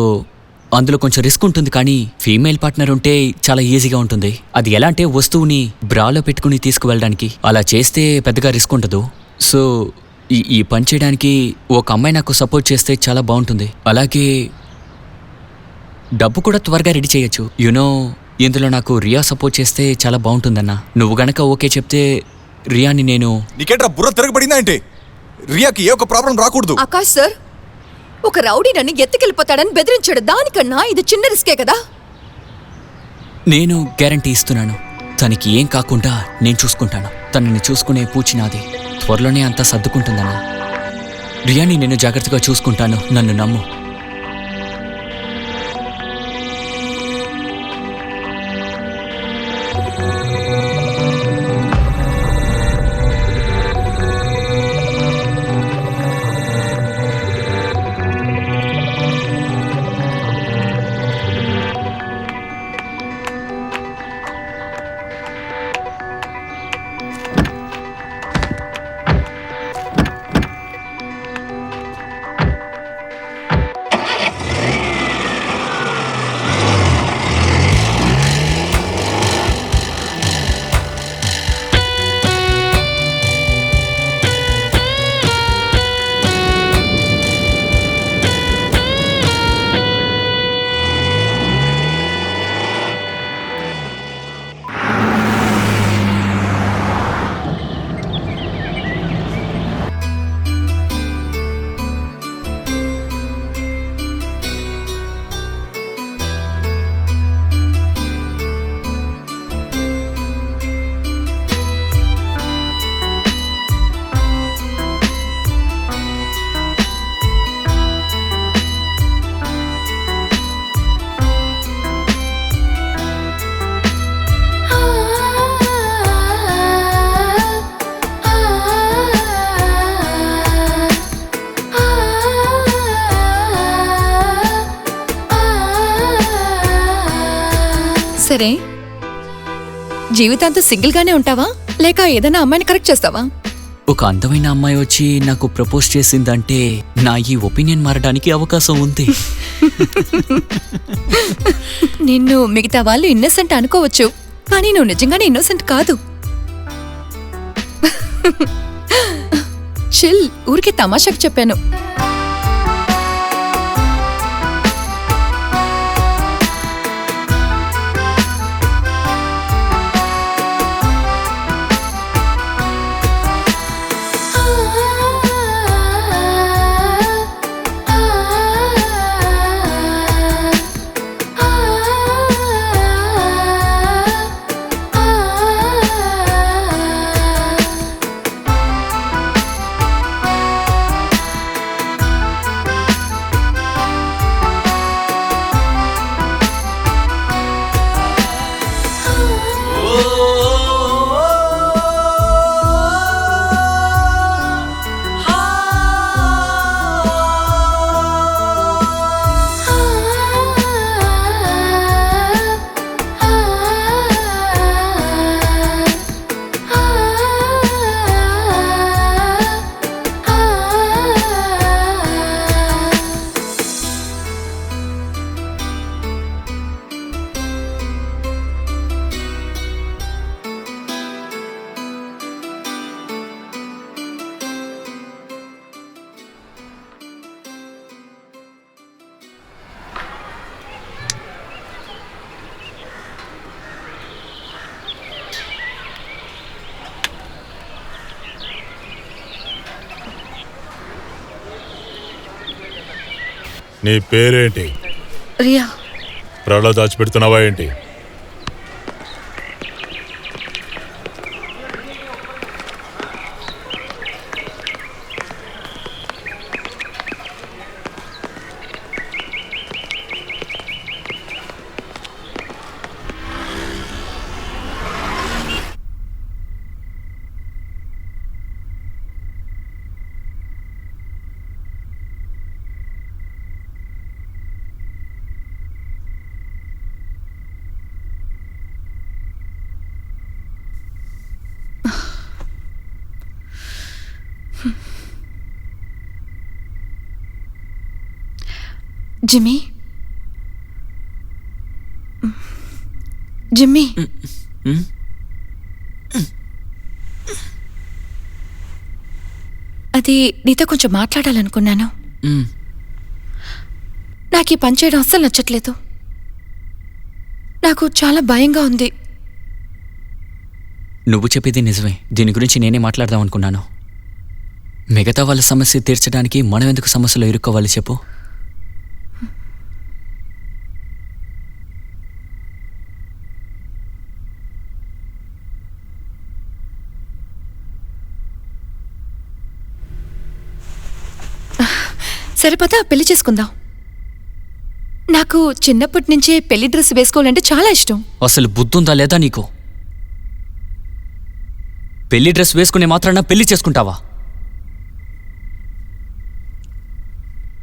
అందులో కొంచెం రిస్క్ ఉంటుంది, కానీ ఫీమేల్ పార్ట్నర్ ఉంటే చాలా ఈజీగా ఉంటుంది. అది ఎలా అంటే వస్తువుని బ్రాలో పెట్టుకుని తీసుకువెళ్ళడానికి. అలా చేస్తే పెద్దగా రిస్క్ ఉండదు. సో ఈ పని చేయడానికి ఒక అమ్మాయి నాకు సపోర్ట్ చేస్తే చాలా బాగుంటుంది. అలాగే డబ్బు కూడా త్వరగా రెడీ చేయొచ్చు. యునో, ఇందులో నాకు రియా సపోర్ట్ చేస్తే చాలా బాగుంటుందన్నా. నువ్వు గనక ఓకే చెప్తే రియాని నేను... నీకేంట్రా బుర్ర తిరగబడిందా ఏంటి? రియాకి ఏ ఒక ప్రాబ్లం రాకూడదు. ఆకాష్ సార్, ఒక రౌడీ నన్ను ఎత్తుకెళ్ళిపోతాడని బెదిరించాడు. దానికన్నా ఇది చిన్న రిస్కే కదా. నేను గ్యారంటీ ఇస్తున్నాను, తనకి ఏం కాకుండా నేను చూసుకుంటాను. తనని చూసుకునే పూచి నాది. త్వరలోనే అంతా సర్దుకుంటుందన్నా. రియాని నేను జాగ్రత్తగా చూసుకుంటాను, నన్ను నమ్ము. సరే, జీవితాంతం సింగిల్గానే ఉంటావా, లేక ఏదైనా అమ్మాయిని కరెక్ట్ చేస్తావా? ఒక అందమైన అమ్మాయి వచ్చి నాకు ప్రపోజ్ చేసిందంటే నా ఈ ఒపీనియన్ మారడానికి అవకాశం ఉంది. నిన్ను మిగతా వాళ్ళు ఇన్నోసెంట్ అనుకోవచ్చు, కానీ నువ్వు నిజంగానే ఇన్నోసెంట్ కాదు. చిల్, ఊరికే తమాషాకు చెప్పాను. నీ పేరేంటి? రియా. బ్రాలో దాచిపెడుతున్నావా ఏంటి? జిమ్మీ, జిమ్మీ, ఉమ్, అది నీతో కొంచెం మాట్లాడాలనుకున్నాను. ఉమ్. నాకు ఈ పని చేయడం అస్సలు నచ్చట్లేదు. నాకు చాలా భయంగా ఉంది. నువ్వు చెప్పేది నిజమే. దీని గురించి నేనే మాట్లాడదాం అనుకున్నాను. మిగతా వాళ్ళ సమస్య తీర్చడానికి మనం ఎందుకు సమస్యలో ఇరుక్కోవాలి చెప్పు? సరిపోతా పెళ్లి చేసుకుందాం. నాకు చిన్నప్పటి నుంచే పెళ్లి డ్రెస్ వేసుకోవాలంటే చాలా ఇష్టం. అసలు బుద్ధుందా లేదా నీకు? పెళ్లి డ్రెస్ వేసుకునే మాత్రాన పెళ్లి చేసుకుంటావా?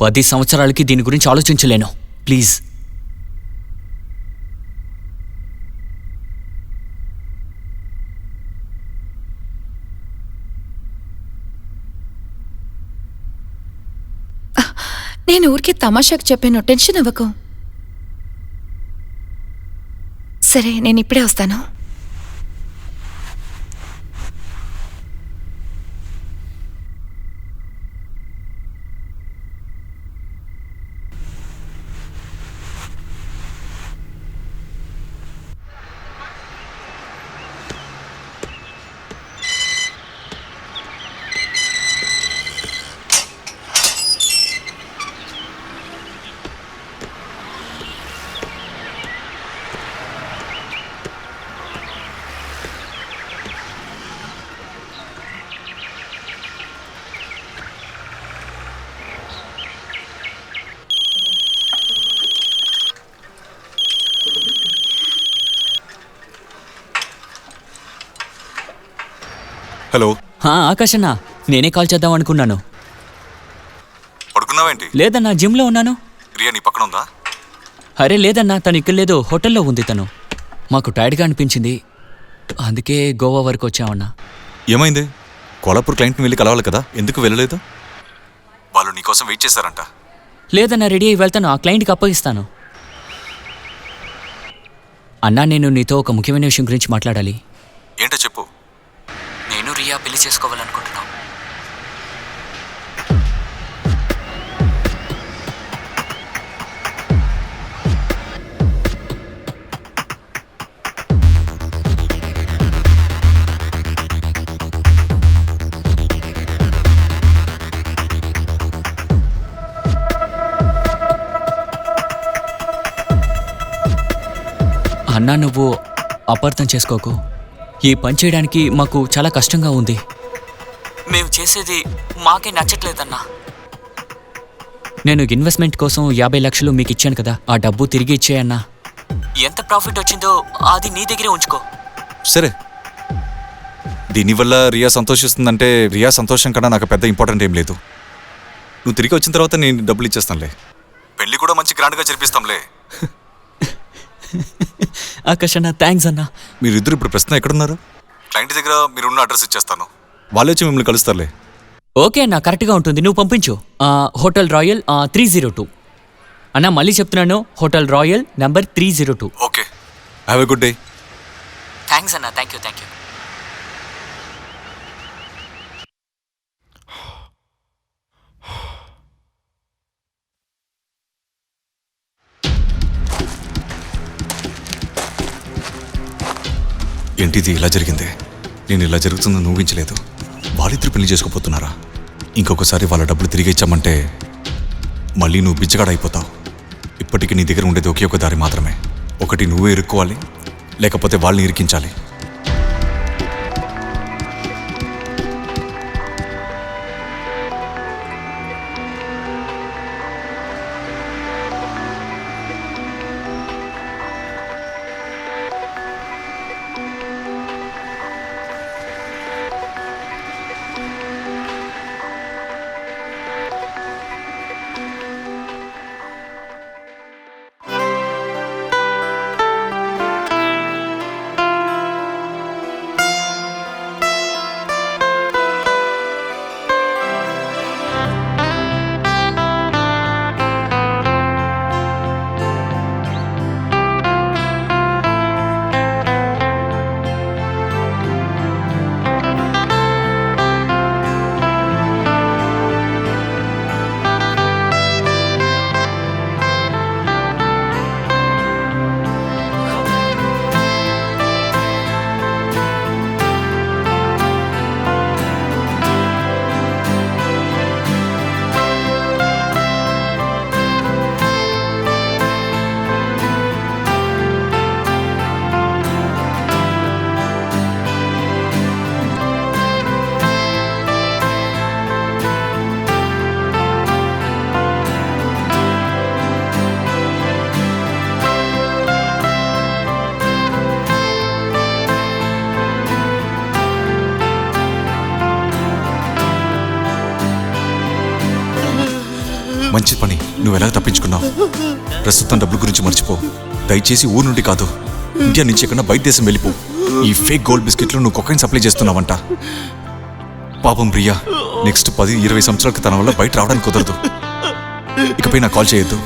10 సంవత్సరాలకి దీని గురించి ఆలోచించలేను. ప్లీజ్. నేను ఊరికే తమాషాకు చెప్పాను, టెన్షన్ అవ్వకు. సరే, నేను ఇప్పుడే వస్తాను. హలో, ఆకాశన్నా, నేనే కాల్ చేద్దాం అనుకున్నాను. పడుకున్నావేంటి? లేదన్నా, జిమ్లో ఉన్నాను. రియా నీ పక్కన ఉందా? అరే లేదన్నా, తను ఇక్కడ లేదు, హోటల్లో ఉంది తను. మాకు టైర్డ్గా అనిపించింది, అందుకే గోవా వరకు వచ్చామన్నా. ఏమైంది? కోలాపూర్ క్లయింట్ని వెళ్ళి కలవాలి కదా, ఎందుకు వెళ్ళలేదు? వాళ్ళు నీకోసం వెయిట్ చేశారంట. లేదన్నా, రెడీ అయ్యి వెళ్తాను, ఆ క్లయింట్కి అప్పగిస్తాను. అన్నా, నేను నీతో ఒక ముఖ్యమైన విషయం గురించి మాట్లాడాలి. ఏంటో చెప్పు. నేను రియా పెళ్లి చేసుకోవాలనుకుంటున్నాను. అన్నా, నువ్వు అపార్థం చేసుకోకు. ఈ పని చేయడానికి మాకు చాలా కష్టంగా ఉంది. మేము చేసేది మాకే నచ్చట్లేదన్నా. నేను ఇన్వెస్ట్మెంట్ కోసం 50 లక్షలు మీకు ఇచ్చాను కదా, ఆ డబ్బు తిరిగి ఇచ్చేయన్నా. ఎంత ప్రాఫిట్ వచ్చిందో అది నీ దగ్గరే ఉంచుకో. సరే, దీనివల్ల రియా సంతోషిస్తుందంటే రియా సంతోషం కన్నా నాకు పెద్ద ఇంపార్టెంట్ ఏం లేదు. నువ్వు తిరిగి వచ్చిన తర్వాత నేను డబ్బులు ఇచ్చేస్తానులే. పెళ్లి కూడా మంచి గ్రాండ్గా జరిపిస్తాంలే. ఆకాశన్నా, థ్యాంక్స్ అన్నా. మీరిద్దరు ఇప్పుడు ప్రస్తుతం ఎక్కడున్నారు? క్లయింట్ దగ్గర మీరున్న అడ్రస్ ఇచ్చేస్తాను, వాళ్ళే వచ్చి మిమ్మల్ని కలుస్తారులే. ఓకే అన్నా, కరెక్ట్గా ఉంటుంది, నువ్వు పంపించు. హోటల్ రాయల్ 302 అన్నా. మళ్ళీ చెప్తున్నాను, hotel royal number 302. Okay, have a good day. Thanks అన్నా, థ్యాంక్ యూ. ఏంటిది ఇలా జరిగింది? నేను ఇలా జరుగుతుందని ఊహించలేదు. వాళ్ళిద్దరు పెళ్లి చేసుకోపోతున్నారా? ఇంకొకసారి వాళ్ళ డబ్బులు తిరిగి ఇచ్చామంటే మళ్ళీ నువ్వు బిచ్చగాడ అయిపోతావు. ఇప్పటికీ నీ దగ్గర ఉండేది ఒకే ఒక దారి మాత్రమే. ఒకటి నువ్వే ఇరుక్కోవాలి, లేకపోతే వాళ్ళని ఇరికించాలి. మంచి పని, నువ్వు ఎలా తప్పించుకున్నావు. ప్రస్తుతం డబ్బుల గురించి మర్చిపో. దయచేసి ఊరు నుండి కాదు, ఇండియా నుంచి ఎక్కడన్నా బయట దేశం వెళ్ళిపో. ఈ ఫేక్ గోల్డ్ బిస్కెట్లు నువ్వు కొకైన్ సప్లై చేస్తున్నావంట. పాపం ప్రియా నెక్స్ట్ 10-20 సంవత్సరాలకి తన వల్ల బయట రావడానికి కుదరదు. ఇకపై నాకు కాల్ చేయొద్దు.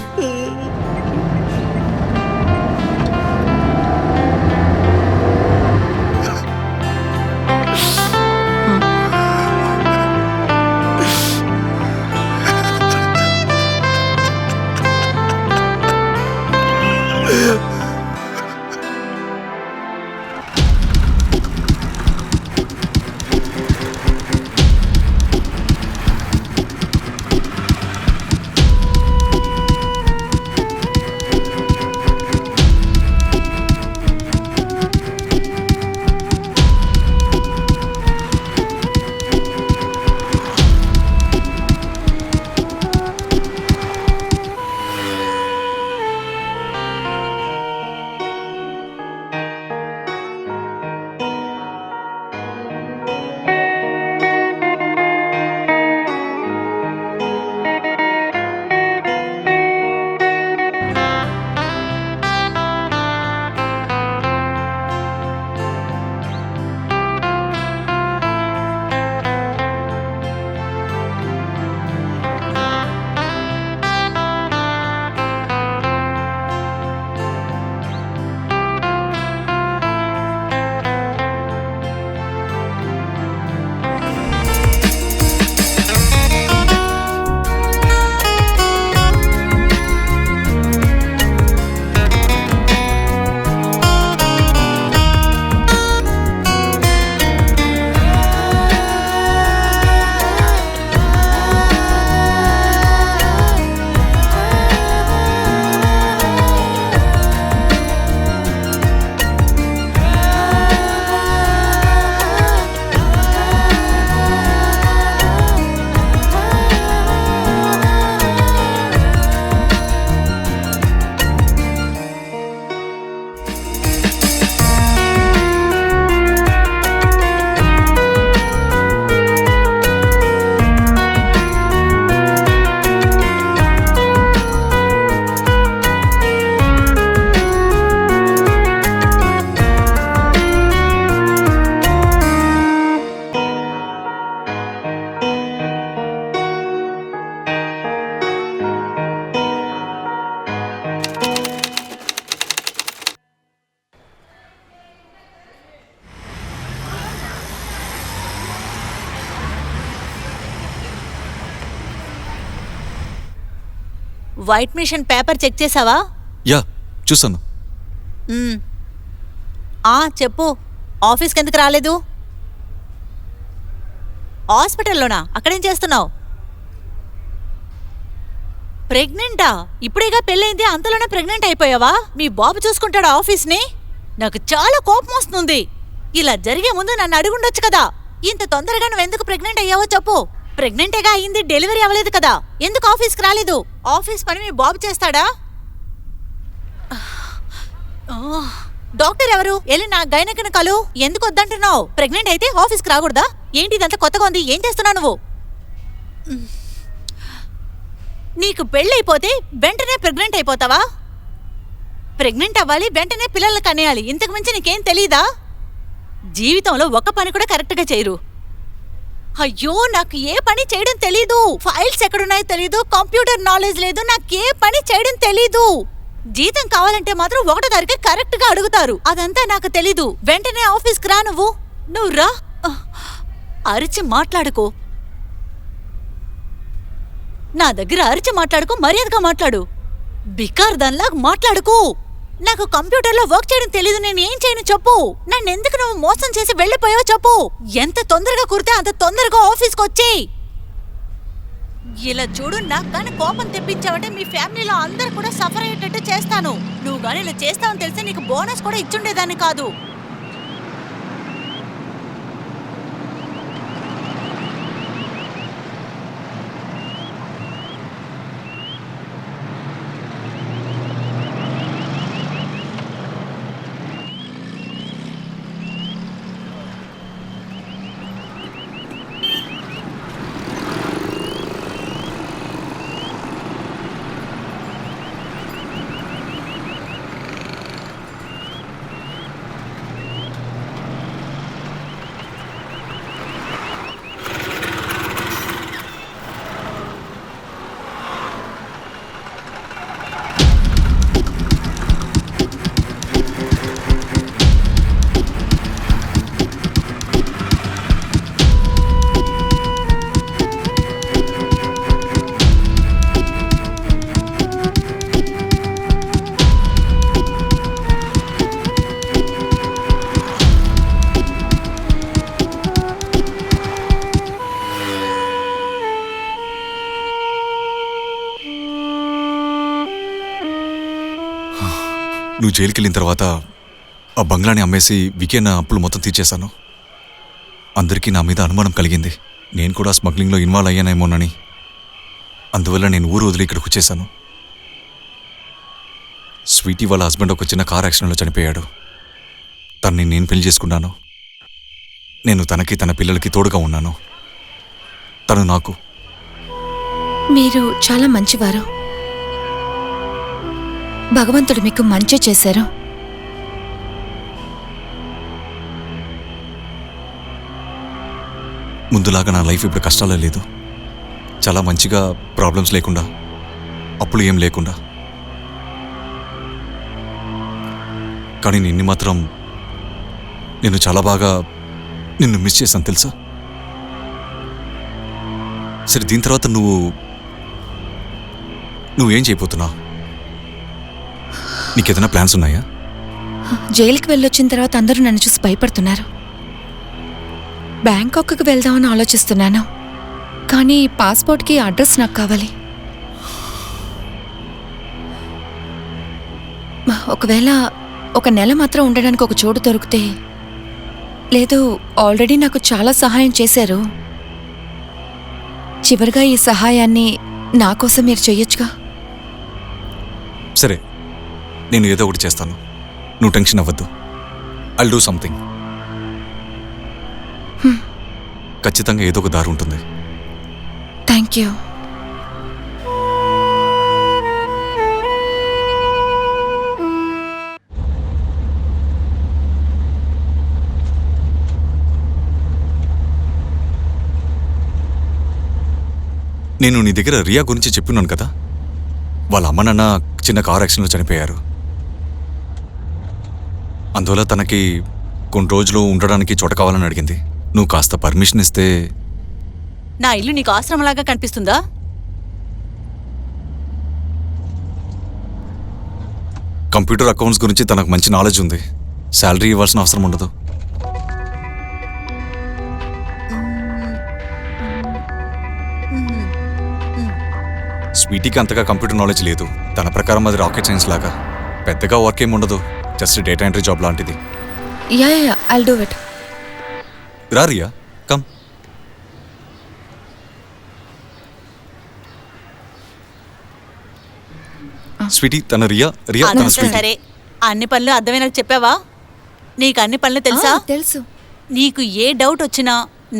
వైట్ మిషన్ పేపర్ చెక్ చేసావా? యా చూసాను. చెప్పు, ఆఫీస్కి ఎందుకు రాలేదు? హాస్పిటల్లోనా? అక్కడేం చేస్తున్నావు? ప్రెగ్నెంటా? ఇప్పుడేగా పెళ్ళైంది, అంతలోనే ప్రెగ్నెంట్ అయిపోయావా? మీ బాబు చూసుకుంటాడా ఆఫీస్ని? నాకు చాలా కోపం వస్తుంది. ఇలా జరిగే ముందు నన్ను అడుగుండొచ్చు కదా. ఇంత తొందరగా నువ్వెందుకు ప్రెగ్నెంట్ అయ్యావో చెప్పు. ప్రెగ్నెంటేగా అయింది, డెలివరీ అవ్వలేదు కదా. ఎందుకు ఆఫీస్కి రాలేదు? ఆఫీస్ పని మీ బాబు చేస్తాడా? డాక్టర్ ఎవరు? వెళ్ళి నా గైనకను కలు. ఎందుకు వద్దంటున్నావు? ప్రెగ్నెంట్ అయితే ఆఫీస్కి రాకూడదా? ఏంటి ఇదంతా కొత్తగా ఉంది? ఏం చేస్తున్నావు నువ్వు? నీకు పెళ్ళైపోతే వెంటనే ప్రెగ్నెంట్ అయిపోతావా? ప్రెగ్నెంట్ అవ్వాలి, వెంటనే పిల్లల్ని కనేయాలి. ఇంతకు మించి నీకేం తెలీదా? జీవితంలో ఒక్క పని కూడా కరెక్ట్గా చేయరు. అయ్యో, నాకు ఏ పని చేయడం తెలీదు. ఫైల్స్ ఎక్కడున్నాయో తెలీదు, కంప్యూటర్ నాలెడ్జ్ లేదు, నాకే పని చేయడం తెలీదు. జీతం కావాలంటే మాత్రం 1వ తారీఖు కరెక్ట్ గా అడుగుతారు. అదంతా నాకు తెలీదు. వెంటనే ఆఫీస్కి రా. నువ్వు రా. అరిచి మాట్లాడుకో. నా దగ్గర అరిచి మాట్లాడుకో, మర్యాదగా మాట్లాడు. బికార్ దానిలా మాట్లాడుకో. నాకు కంప్యూటర్లో వర్క్ చేయడం తెలీదు, నేను ఏం చేయను చెప్పు. నన్నెందుకు నువ్వు మోసం చేసి వెళ్ళిపోయావో చెప్పు. ఎంత తొందరగా కుడితే అంత తొందరగా ఆఫీస్కి వచ్చేయ్. ఇలా చూడు, నాకు కానీ కోపం తెప్పించావంటే మీ ఫ్యామిలీలో అందరు కూడా సఫర్ అయ్యేటట్టు చేస్తాను. నువ్వు కానీ ఇలా చేస్తావని తెలిసి నీకు బోనస్ కూడా ఇచ్చుండేదాన్ని కాదు. నువ్వు జైలుకి వెళ్ళిన తర్వాత ఆ బంగ్లాని అమ్మేసి వికే నా అప్పులు మొత్తం తీర్చేశాను. అందరికీ నా మీద అనుమానం కలిగింది. నేను కూడా స్మగ్లింగ్లో ఇన్వాల్వ్ అయ్యానేమోనని. అందువల్ల నేను ఊరు వదిలి ఇక్కడికి వచ్చేసాను. స్వీటీ వాళ్ళ హస్బెండ్ ఒక చిన్న కార్ యాక్సిడెంట్లో చనిపోయాడు. తన్ని నేను పెళ్లి చేసుకున్నాను. నేను తనకి తన పిల్లలకి తోడుగా ఉన్నాను. తను నాకు. మీరు చాలా మంచివారు. భగవంతుడు మీకు మంచి చేశారు. ముందులాగా నా లైఫ్ ఇప్పుడు కష్టాలే లేదు. చాలా మంచిగా, ప్రాబ్లమ్స్ లేకుండా, అప్పులు ఏం లేకుండా. కానీ నిన్ను మాత్రం నేను చాలా బాగా నిన్ను మిస్ చేశాను తెలుసా. సరే, దీని తర్వాత నువ్వేం చేయబోతున్నావు? నీకేదైనా ప్లాన్స్ ఉన్నాయా? జైలుకి వెళ్ళొచ్చిన తర్వాత అందరూ నన్ను చూసి భయపడుతున్నారు. బ్యాంకాక్కి వెళ్దామని ఆలోచిస్తున్నాను. కానీ పాస్పోర్ట్కి అడ్రస్ నాకు కావాలి. ఒకవేళ ఒక నెల మాత్రం ఉండడానికి ఒక చోటు దొరికితే, లేదు ఆల్రెడీ నాకు చాలా సహాయం చేశారు. చివరిగా ఈ సహాయాన్ని నా కోసం మీరు చెయ్యొచ్చుగా. సరే, నేను ఏదో ఒకటి చేస్తాను. నువ్వు టెన్షన్ అవ్వద్దు. I'll do something. ఖచ్చితంగా ఏదో ఒక దారి ఉంటుంది. Thank you. నేను నీ దగ్గర రియా గురించి చెప్పున్నాను కదా. వాళ్ళ అమ్మ నాన్న చిన్న కార్ యాక్సిడెంట్లో చనిపోయారు. అందువల్ల తనకి కొన్ని రోజులు ఉండడానికి చోట కావాలని అడిగింది. నువ్వు కాస్త పర్మిషన్ ఇస్తే. నా ఇల్లు నీకు ఆశ్రమంలాగా కనిపిస్తుందా? కంప్యూటర్ అకౌంట్స్ గురించి తనకు మంచి నాలెడ్జ్ ఉంది. శాలరీ ఇవ్వాల్సిన అవసరం ఉండదు. స్వీటీకి అంతగా కంప్యూటర్ నాలెడ్జ్ లేదు. తన ప్రకారం అది రాకెట్ సైన్స్ లాగా. పెద్దగా వర్క్ ఏమి ఉండదు. జస్ట్ డేటా ఎంట్రీ జాబ్ లాంటిది. Yeah I'll do it. రా రియా, కమ్. స్వీటీ, తన రియా తన అదంతా స్వీటీ. సరే, అన్ని పనులు అర్థమైనట్టు చెప్పావా? నీకు అన్ని పనులు తెలుసా? తెలుసు. నీకు ఏ డౌట్ వచ్చినా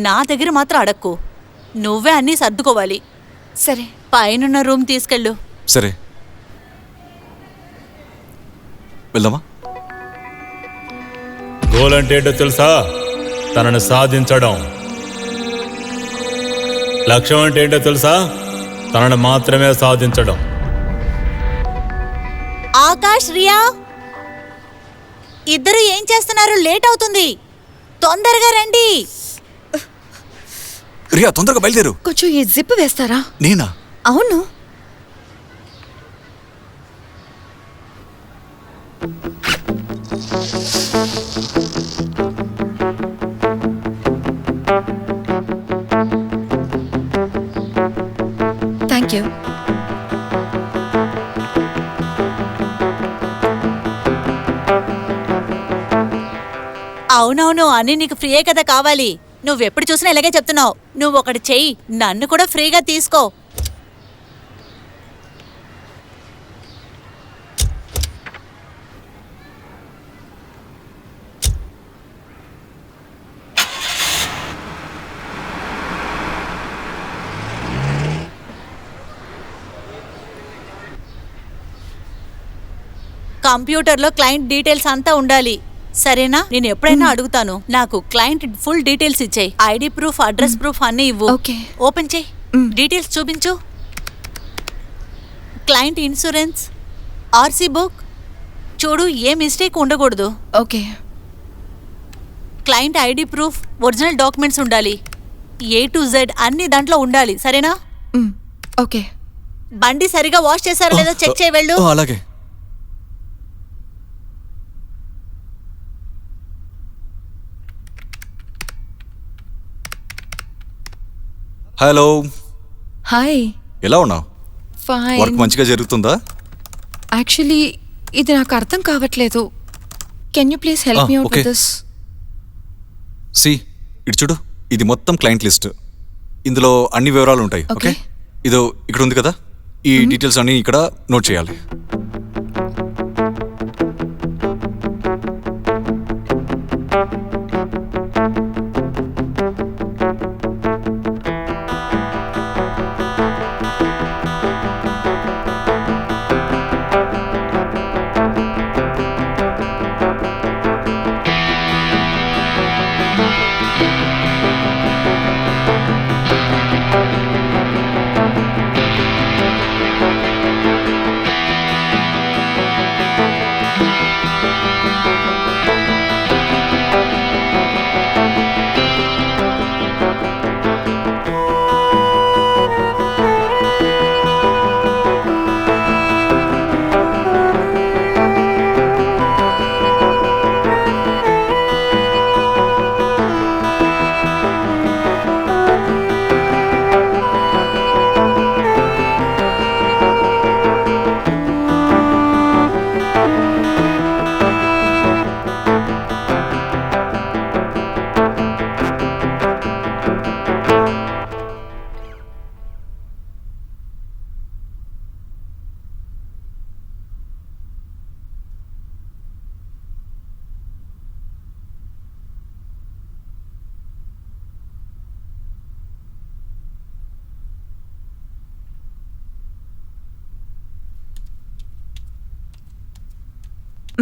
నా దగ్గర మాత్రం అడక్కు. నువ్వే అన్నీ సర్దుకోవాలి. సరే. పైనున్న రూమ్ తీసుకెళ్ళు. సరే, వెళ్దామా? గోల్ అంటే ఏంటో తెలుసా? తనను సాధించడం. లక్ష్యం అంటే ఏంటో తెలుసా? తనను మాత్రమే సాధించడం. ఆకాష్, రియా ఇద్దరు ఏం చేస్తున్నారు? లేట్ అవుతుంది, తొందరగా రండి. రియా, తొందరగా బయలుదేరు. కొంచెం ఈ జిప్ వేస్తారా? నేనా? అవును. Thank you. అవునవును, అన్నీ నీకు ఫ్రీయే కదా కావాలి. నువ్వెప్పుడు చూసినా ఇలాగే చెప్తున్నావు. నువ్వు ఒకటి చెయ్యి, నన్ను కూడా ఫ్రీగా తీసుకో. కంప్యూటర్లో క్లయింట్ డీటెయిల్స్ అంతా ఉండాలి, సరేనా? నేను ఎప్పుడైనా అడుగుతాను. నాకు క్లయింట్ ఫుల్ డీటెయిల్స్ ఇచ్చేయి. ఐడి ప్రూఫ్, అడ్రస్ ప్రూఫ్ అన్నీ ఇవ్వు. ఓకే. ఓపెన్ చేయి, డీటెయిల్స్ చూపించు. క్లయింట్ ఇన్సూరెన్స్, ఆర్సీ బుక్ చూడు, ఏ మిస్టేక్ ఉండకూడదు. Okay. Client ID proof, original documents ఉండాలి. A to Z అన్ని దాంట్లో ఉండాలి, సరేనా? ఓకే. బండి సరిగా వాష్ చేశారో లేదో చెక్ చేయి వెళ్ళు. అలాగే. హలో. హాయ్. ఎలా ఉన్నావు? ఫైన్. వర్క్ మంచిగా జరుగుతుందా? యాక్చువల్లీ ఇది నాకు అర్థం కావట్లేదు. Can you please help me out okay. With this? See ఇటు చూడు, ఇది మొత్తం క్లయింట్ లిస్ట్. ఇందులో అన్ని వివరాలు ఉంటాయి. Okay, Okay. ఇదో ఇక్కడ ఉంది కదా, ఈ డీటెయిల్స్ అన్ని ఇక్కడ నోట్ చేయాలి.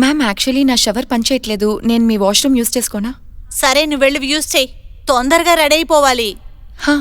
మ్యామ్, యాక్చువల్లీ నా షవర్ పనిచేయట్లేదు. నేను మీ వాష్రూమ్ యూస్ చేసుకోనా? సరే నువ్వు వెళ్ళి యూజ్ చేయి, తొందరగా రెడీ అయిపోవాలి. హా.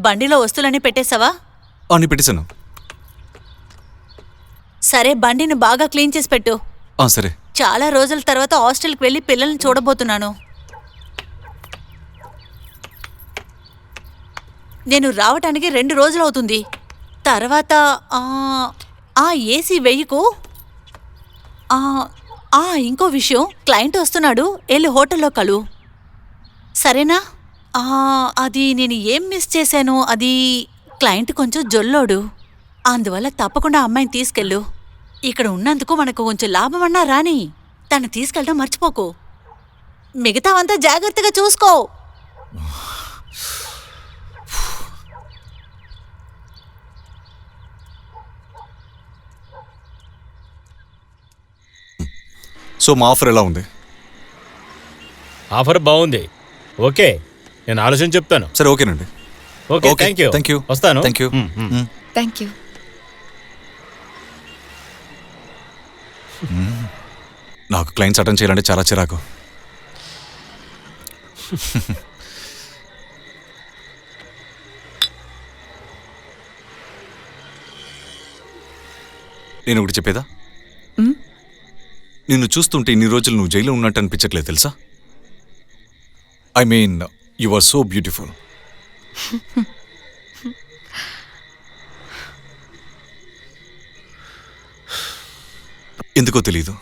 బండిలో వస్తువులన్నీ పెట్టేశావా? అని పెట్టేశాను. సరే, బండిని బాగా క్లీన్ చేసి పెట్టు. సరే. చాలా రోజుల తర్వాత హాస్టల్కి వెళ్ళి పిల్లల్ని చూడబోతున్నాను. నేను రావటానికి 2 రోజులు అవుతుంది. తర్వాత ఆ ఏసీ వెయ్యకు. ఇంకో విషయం, క్లయింట్ వస్తున్నాడు, వెళ్ళి హోటల్లో కలు. సరేనా? అది నేను ఏం మిస్ చేశాను, అది క్లయింట్ కొంచెం జొల్లోడు, అందువల్ల తప్పకుండా అమ్మాయిని తీసుకెళ్ళు. ఇక్కడ ఉన్నందుకు మనకు కొంచెం లాభమన్నా రాని. తను తీసుకెళ్ళడం మర్చిపోకు. మిగతావంతా జాగ్రత్తగా చూసుకో. సో మా ఆఫర్ ఎలా ఉంది? ఆఫర్ బాగుంది. ఓకే, నేను ఆలోచన చెప్తాను. సరే, ఓకేనండి. Okay, thank you. Thank you. వస్తాను. Thank you. Thank you. నాకు క్లయింట్స్ అటెండ్ చేయాలంటే చాలా చిరాకు. నేను ఒకటి చెప్పేదా? నిన్ను చూస్తుంటే ఇన్ని రోజులు నువ్వు జైల్లో ఉన్నట్టు అనిపించట్లేదు తెలుసా? I mean, you are so beautiful. ఎందుకో తెలీదు,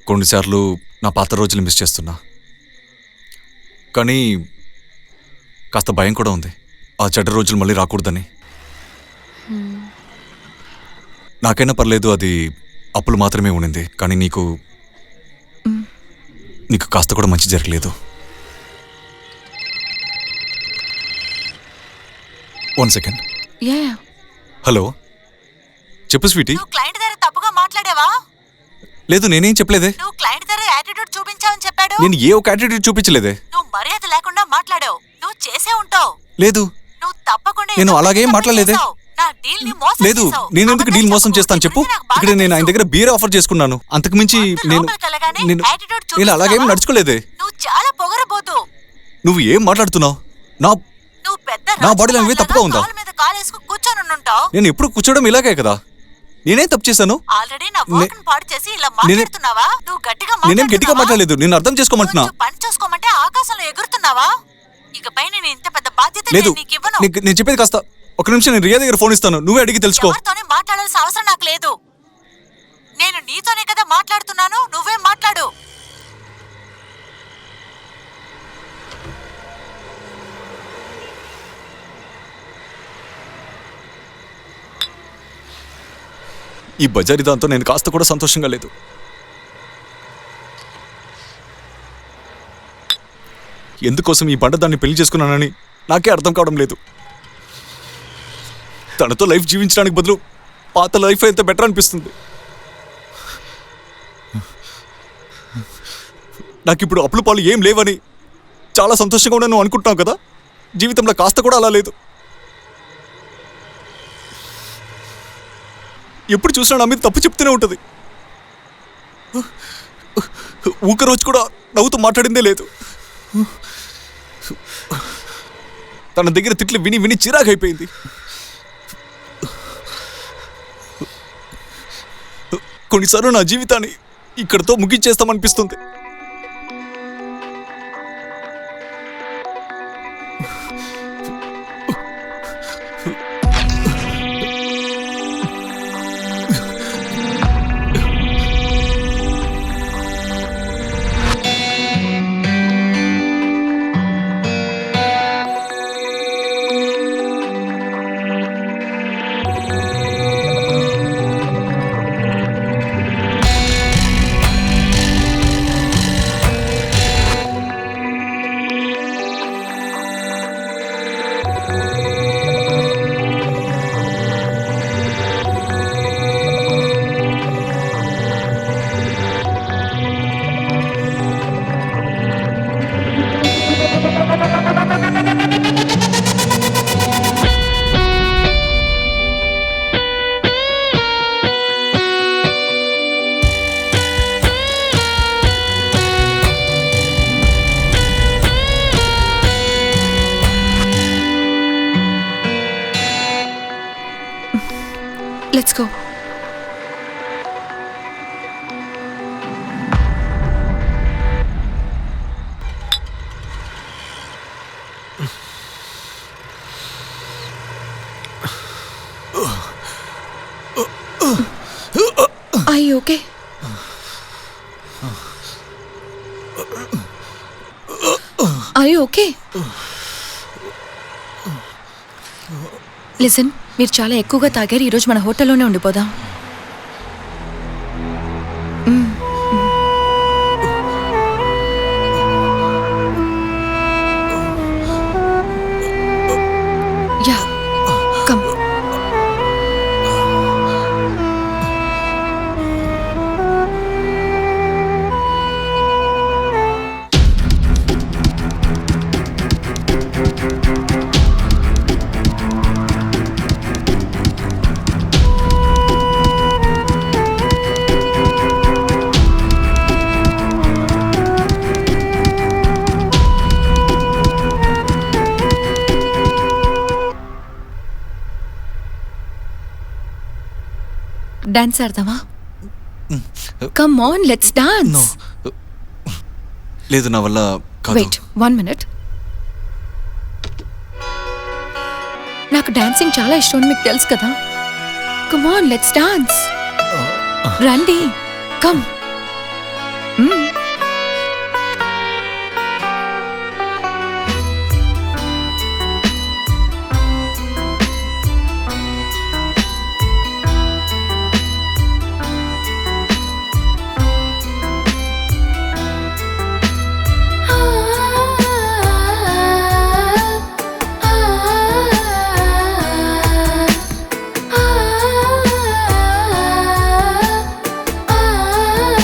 కొన్నిసార్లు నా పాత రోజులు మిస్ చేస్తున్నా. కానీ కాస్త భయం కూడా ఉంది, ఆ చెడ్డ రోజులు మళ్ళీ రాకూడదని. నాకైనా పర్లేదు, అది అప్పులు మాత్రమే ఉండింది. కానీ నీకు కాస్త కూడా మంచి జరగలేదు. 1 సెకండ్. హలో, చెప్పు స్వీటీ. నువ్వు క్లయింట్ దగ్గర తప్పుగా మాట్లాడావా? లేదు, నేనేం చెప్పలేదే. నువ్వు క్లయింట్ దగ్గర యాటిట్యూడ్ చూపించావని చెప్పాడు. నేను ఏ ఒక యాటిట్యూడ్ చూపించలేదే. నువ్వు మర్యాద లేకుండా మాట్లాడావు. నువ్వు చేసే ఉంటావు. లేదు, నువ్వు తప్పకుండా నేను అలాగేం మాట్లాడలేదే. నా డీల్ ని మోసం లేదు, చేశావు. నేను ఎందుకు డీల్ మోసం చేస్తాను చెప్పు? ఇక్కడ నేను ఆయన దగ్గర బీర్ ఆఫర్ చేసుకున్నాను, అంతకు మించి నేను అలాగేం నడుచుకోలేదే. నువ్వు చాలా పొగరబోతు. నువ్వు ఏం మాట్లాడుతున్నావు? నువ్వు పెద్ద నా బాడీ లాంగ్వేజ్ తప్పుగా ఉందా? కాలు మీద కాలేసుకుని కూర్చొని ఉంటావు. నేను ఎప్పుడు కూర్చోవడం ఇలాగే కదా. నేనేం తప్పు చేశాను? ఆల్రెడీ నా వర్క్ ని పాడు చేసి ఇలా మాట్లాడుతున్నావా? నువ్వు గట్టిగా నేనేం గట్టిగా మాట్లాడలేదు, నేను అర్థం చేసుకోమంటున్నా. పని చేసుకోమంటే ఆకాశంలో ఎగురుతున్నావా? ఇకపై నేను ఇంత పెద్ద బాధ్యత లేదు, నీకు ఇవ్వను. నేను చెప్పేది కాస్త ఒక నిమిషం. నేను రియా దగ్గర ఫోన్ ఇస్తాను, నువ్వే అడిగి తెలుసుకో. ఎవరితోనే మాట్లాడాల్సిన అవసరం నాకు లేదు. నేను నీతోనే కదా మాట్లాడుతున్నాను, నువ్వే మాట్లాడు. ఈ బజారీ దాంతో నేను కాస్త కూడా సంతోషంగా లేదు. ఎందుకోసం ఈ బండదాన్ని పెళ్లి చేసుకున్నానని నాకే అర్థం కావడం లేదు. తనతో లైఫ్ జీవించడానికి బదులు పాత లైఫ్ అయితే బెటర్ అనిపిస్తుంది. నాకు ఇప్పుడు అప్పుల పాలు ఏం లేవని చాలా సంతోషంగా ఉన్నాను అనుకుంటున్నావు కదా. జీవితంలో కాస్త కూడా అలా లేదు. ఎప్పుడు చూసినా నా మీద తప్పు చెప్తూనే ఉంటుంది. ఊక రోజు కూడా నవ్వుతూ మాట్లాడిందే లేదు. తన దగ్గర తిట్లు విని విని చిరాకైపోయింది. కొన్నిసార్లు నా జీవితాన్ని ఇక్కడితో ముగించేస్తామనిపిస్తుంది. Let's go. Are you okay? Are you okay? Listen, మీరు చాలా ఎక్కువగా తాగారు. ఈరోజు మన హోటల్లోనే ఉండిపోదాం. Yeah, come. డాన్స్ ఆడదామా? Come on, let's dance. లేదు, నా వల్ల కాదు. Wait 1 minute. నాకు డాన్సింగ్ చాలా ఇష్టం అని మీకు తెలుసు కదా. Come on, let's dance. రండి, కమ్. Ah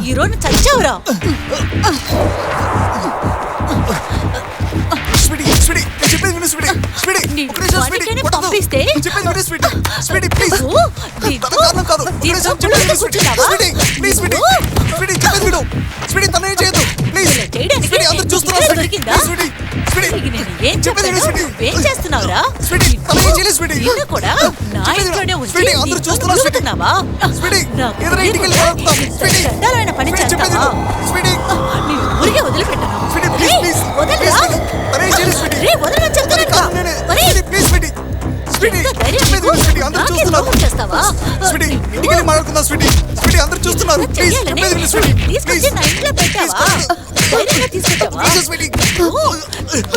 ఈ రోజు చచ్చావురా. స్వీటీ స్వీటీ నేను చెప్పేది విను స్వీటీ స్వీటీ నీ ఒక్క నిమిషం స్వీటీ పనికనే కొట్టొద్దు. పంపిస్తే? నేను చెప్పేది విను స్వీటీ స్వీటీ ప్లీజ్ నువ్వు తన కారణం కాదు ఒక్క నిమిషం చెప్పేది విను sweetie sweetie please sweetie sweetie చెప్పేది విను స్వీటీ తన ఏం చేయదు ప్లీజ్ ఇలా చేయడానికి స్వీటీ అందరూ చూస్తున్నారు స్వీటీ దొరికిందా? స్వీటీ స్వీటీ నీకు నేను ఏం చెప్పేది విను చెప్పాను? స్వీటీ నువ్వేం చేస్తున్నావురా? స్వీటీ తన ఏం చేయలేదు స్వీటీ నిన్ను కూడా నా చెప్పేది ఇంట్లోనే విను. ఉంచి స్వీటీ అందరూ నీతో చూస్తున్నారు స్వీటీ తిరుగుతున్నావా? స్వీటీ నాకు ఏదైనా ఇంటికి వెళ్ళి తెలియకుండా మాట్లాడతాం ఇంత స్వీటీ చండాలమైన పని స్వీటీ చెప్పేది చేస్తావా? విను స్వీటీ నిన్ను ఊరికే వదిలిపెట్టను. స్వీటీ ప్లీజ్ రేయ్, ప్లీజ్ వదలరా? తన ఏం చేయలేదు స్వీటీ రేయ్, వదలని చెప్తున్నాను కదా. ఒరేయ్, స్వీటీ ప్లీజ్ స్వీటీ స్వీటీ ఎంత ధైర్యం చెప్పేది నీకు? విను స్వీటీ అందరూ నాకే చూస్తున్నారు ద్రోహం చేస్తావా? స్వీటీ నిన్ను ఇంటికి వెళ్ళి మాట్లాడుకుందాం స్వీటీ స్వీటీ అందరూ చూస్తున్నారు ఎంత ప్లీజ్ చెయ్యాలని చెప్పేది విను స్వీటీ తీసుకొచ్చి నా ఇంట్లో పెట్టావా? ధైర్యంగా తీసుకొచ్చావా? ప్లీజ్ స్వీటీ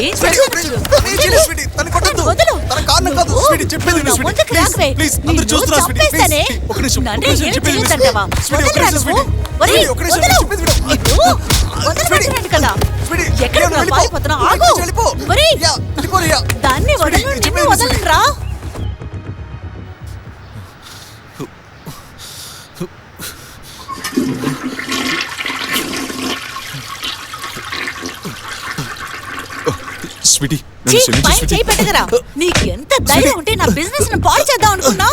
ఏం స్వీటీ చేస్తావు ప్లీజ్ చూడు. తన ఏం చేయలేదు స్వీటీ తన కొట్టొద్దు వదలు. తన కారణం కాదు నువ్వు స్వీటీ చెప్పేది విను నా స్వీటీ ముందుకు ప్లీజ్ రాకువే. ప్లీజ్ అందరూ నిన్ను చూస్తున్నారు స్వీటీ ప్లీజ్ చంపేస్తానే. ఒక నిమిషం నన్నే ఒక నిమిషం ఏం చెప్పేది విను చేయొద్దంటావా? స్వీటీ ఒక వదలరా నిమిషం స్వీటీ నువ్వు? ఒరేయ్, స్వీటీ ఒక నిమిషం వదలు. చెప్పేది విను నిన్ను వదలమంటున్నాను కదా. స్వీటీ ఎక్కడికి నేను రా వెళ్ళిపో. పారిపోతున్నావు? ఆగు. ఇక్కడి నుంచి వెళ్ళిపో. ఒరేయ్, యా, వెళ్ళిపో రియా. దాన్ని స్వీటీ, వదలను, నేను నిన్ను చెప్పేది విను స్వీటీ. వదలనురా. స్వీటీ చీ, నన్ను క్షమించు పైన స్వీటీ చేయి పెట్టగరా. నీకు ఎంత ధైర్యం ఉంటే నా బిజినెస్ ను పాడు చేద్దాం అనుకున్నా?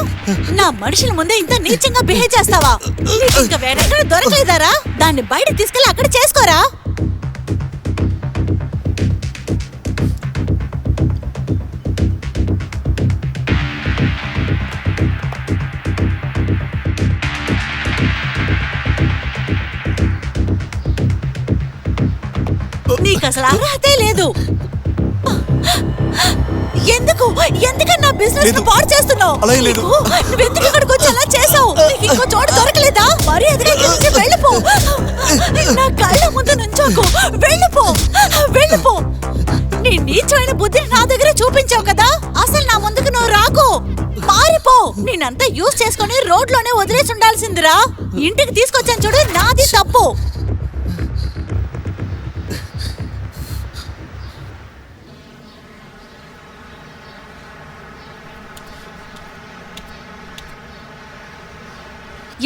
నా మనుషుల ముందే ఇంత నీచంగా బిహేవ్ చేస్తావా? నీకు ఇంకా వేరెక్కడ దొరకలేదారా? దాన్ని బయట తీసుకెళ్ళి అక్కడ చేసుకోరా. నీకు అసలు అర్హతే లేదు. ఎందుకు ఎందుకని నా బిజినెస్ ను లేదు. పాడు చేస్తున్నావు? అలాగే లేదు. నువ్వెందుకు ఇక్కడికి వచ్చి అలా చేసావు? నీకు ఇంకో చోటు దొరకలేదా? మరి ఎదుగా ఇక్కడి నుంచి వెళ్ళిపో. నా కళ్ళ ముందు నుంచోకు. వెళ్ళిపో, వెళ్ళిపో. నీ నీచమైన బుద్ధిని నా దగ్గర చూపించావు కదా. అసలు నా ముందుకు నువ్వు రాకు. మారిపో. నేనంతా యూజ్ చేసుకొని రోడ్లోనే వదిలేసి ఉండాల్సిందిరా. ఇంటికి తీసుకొచ్చాను చూడు, నాది తప్పు.